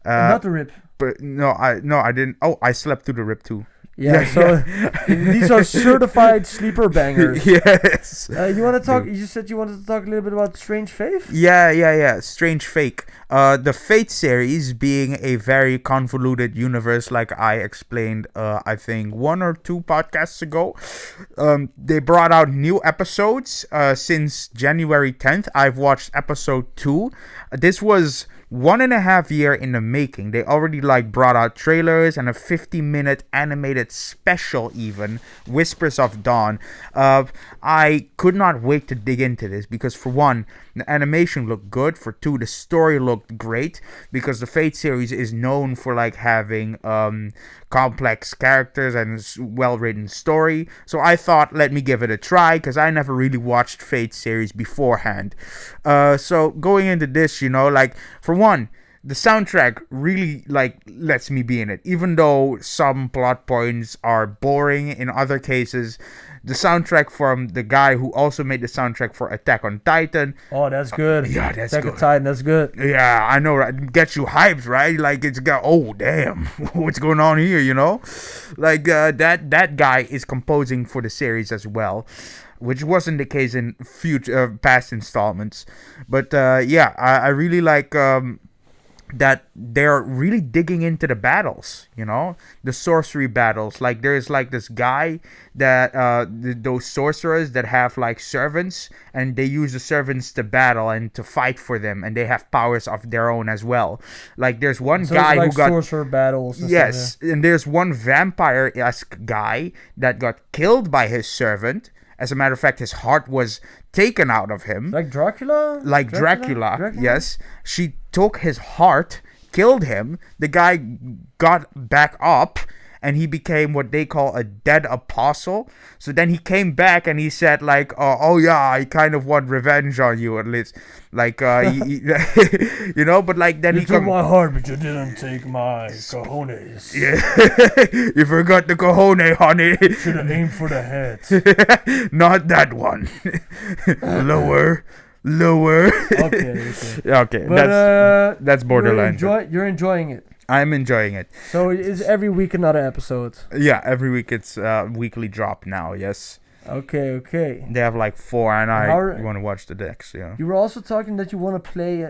not the Rip. But no, I didn't. Oh, I slept through The Rip too. Yeah, so these are certified sleeper bangers. Yes. You want to talk? You said you wanted to talk a little bit about Strange Faith. Yeah. Strange Fake. The Fate series being a very convoluted universe, like I explained, I think 1 or 2 podcasts ago. They brought out new episodes since January 10th. I've watched episode 2. This was 1.5 years in the making. They already brought out trailers and a 50-minute animated special, even Whispers of Dawn. I could not wait to dig into this because, for one, the animation looked good. For 2, the story looked great because the Fate series is known for having complex characters and well-written story. So I thought, let me give it a try because I never really watched Fate series beforehand. So going into this, for one, the soundtrack really lets me be in it, even though some plot points are boring. In other cases, the soundtrack from the guy who also made the soundtrack for Attack on Titan. Oh, that's good. Yeah, that's Attack good. on Titan, that's good. Yeah, I know, right? Gets you hyped, right? It's got, oh damn, what's going on here? That guy is composing for the series as well, which wasn't the case in past installments. But I really like that they're really digging into the battles, the sorcery battles. There's this guy that those sorcerers that have servants, and they use the servants to battle and to fight for them, and they have powers of their own as well. There's one guy who got sorcerer battles. Yes, and there's one vampire-esque guy that got killed by his servant. As a matter of fact, his heart was taken out of him. Like Dracula? Like Dracula, yes. She took his heart, killed him. The guy got back up, and he became what they call a dead apostle. So then he came back and he said oh yeah, I kind of want revenge on you, at least. But then you he took my heart, but you didn't take my cojones. Yeah. You forgot the cojones, honey. Should have aimed for the head. Not that one. Lower. Okay. But, that's borderline. You're enjoying it. I'm enjoying it. So it's every week another episode. Yeah, every week it's weekly drop now. Yes. Okay. They have 4, and I want to watch the decks. Yeah. You were also talking that you want to play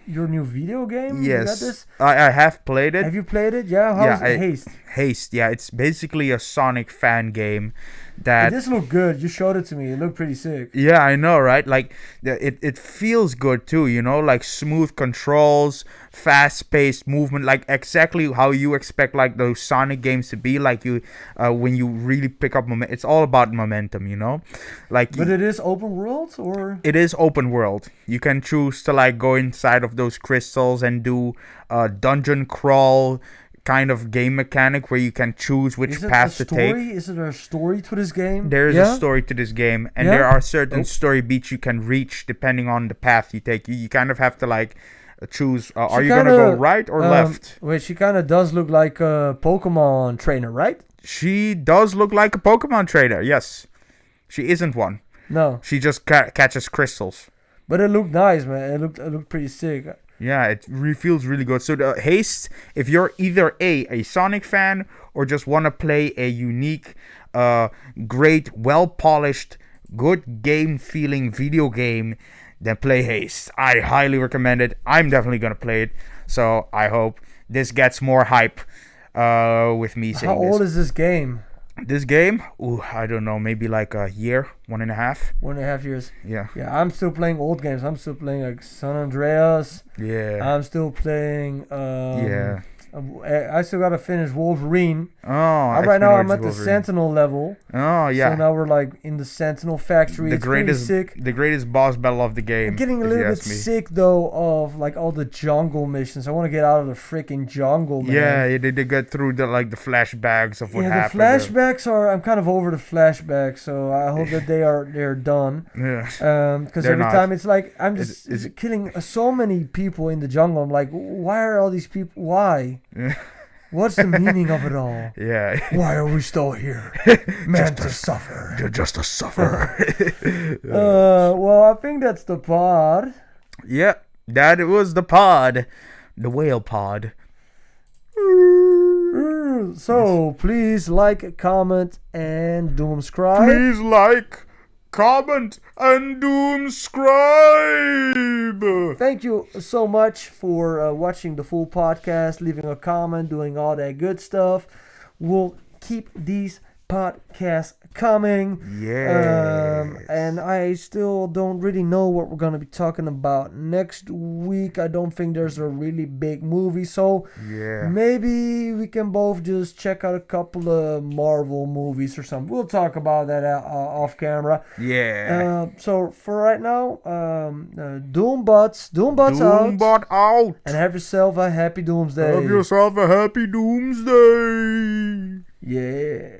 your new video game. Yes. You got this? I have played it. Have you played it? Yeah. How's it? Haste. Haste. Yeah, it's basically a Sonic fan game. This looked good. You showed it to me. It looked pretty sick. Yeah, I know, right? It feels good too, smooth controls, fast-paced movement, exactly how you expect those Sonic games to be. When you really pick up momentum, it's all about momentum, But it is open world, or it is open world. You can choose to go inside of those crystals and do dungeon crawl kind of game mechanic where you can choose which path to take. Is there a story to this game? There is a story to this game, and there are certain story beats you can reach depending on the path you take. You kind of have to choose. Are you gonna go right or left? Wait, she kind of does look like a Pokemon trainer, right? She does look like a Pokemon trainer. Yes, she isn't one. No, she just catches crystals. But it looked nice, man. It looked pretty sick. Yeah, it feels really good. So the Haste, if you're either a Sonic fan or just want to play a unique, great, well-polished, good game-feeling video game, then play Haste. I highly recommend it. I'm definitely going to play it. So I hope this gets more hype with me saying this. How old is this game? This game? Ooh, I don't know. Maybe a year, 1.5. 1.5 years. Yeah. Yeah, I'm still playing old games. I'm still playing San Andreas. Yeah. I'm still playing. I still gotta finish Wolverine. Oh, Right now I'm at the Sentinel level. Oh yeah. So now we're like in the Sentinel factory. It's pretty sick. The greatest boss battle of the game. I'm getting a little bit sick though of like all the jungle missions. I want to get out of the freaking jungle, man. Yeah, they get through the flashbacks of what happened. The flashbacks are. I'm kind of over the flashbacks, so I hope that they're done. Yeah. Because every time it's like I'm just killing so many people in the jungle. I'm like, why are all these people? Why? What's the meaning of it all? Yeah. Why are we still here? Man to suffer. Just to suffer. Well, I think that's the pod. Yeah, that was the pod. The whale pod. So, please like, comment, and doomscribe. Please like, comment, and doomscribe. Thank you so much for watching the full podcast, leaving a comment, doing all that good stuff. We'll keep these podcasts coming. Yeah. And I still don't really know what we're going to be talking about next week. I don't think there's a really big movie, so maybe we can both just check out a couple of Marvel movies or something. We'll talk about that off camera. Yeah. So for right now, Doombots out. And have yourself a happy Doomsday. Have yourself a happy Doomsday. Yeah.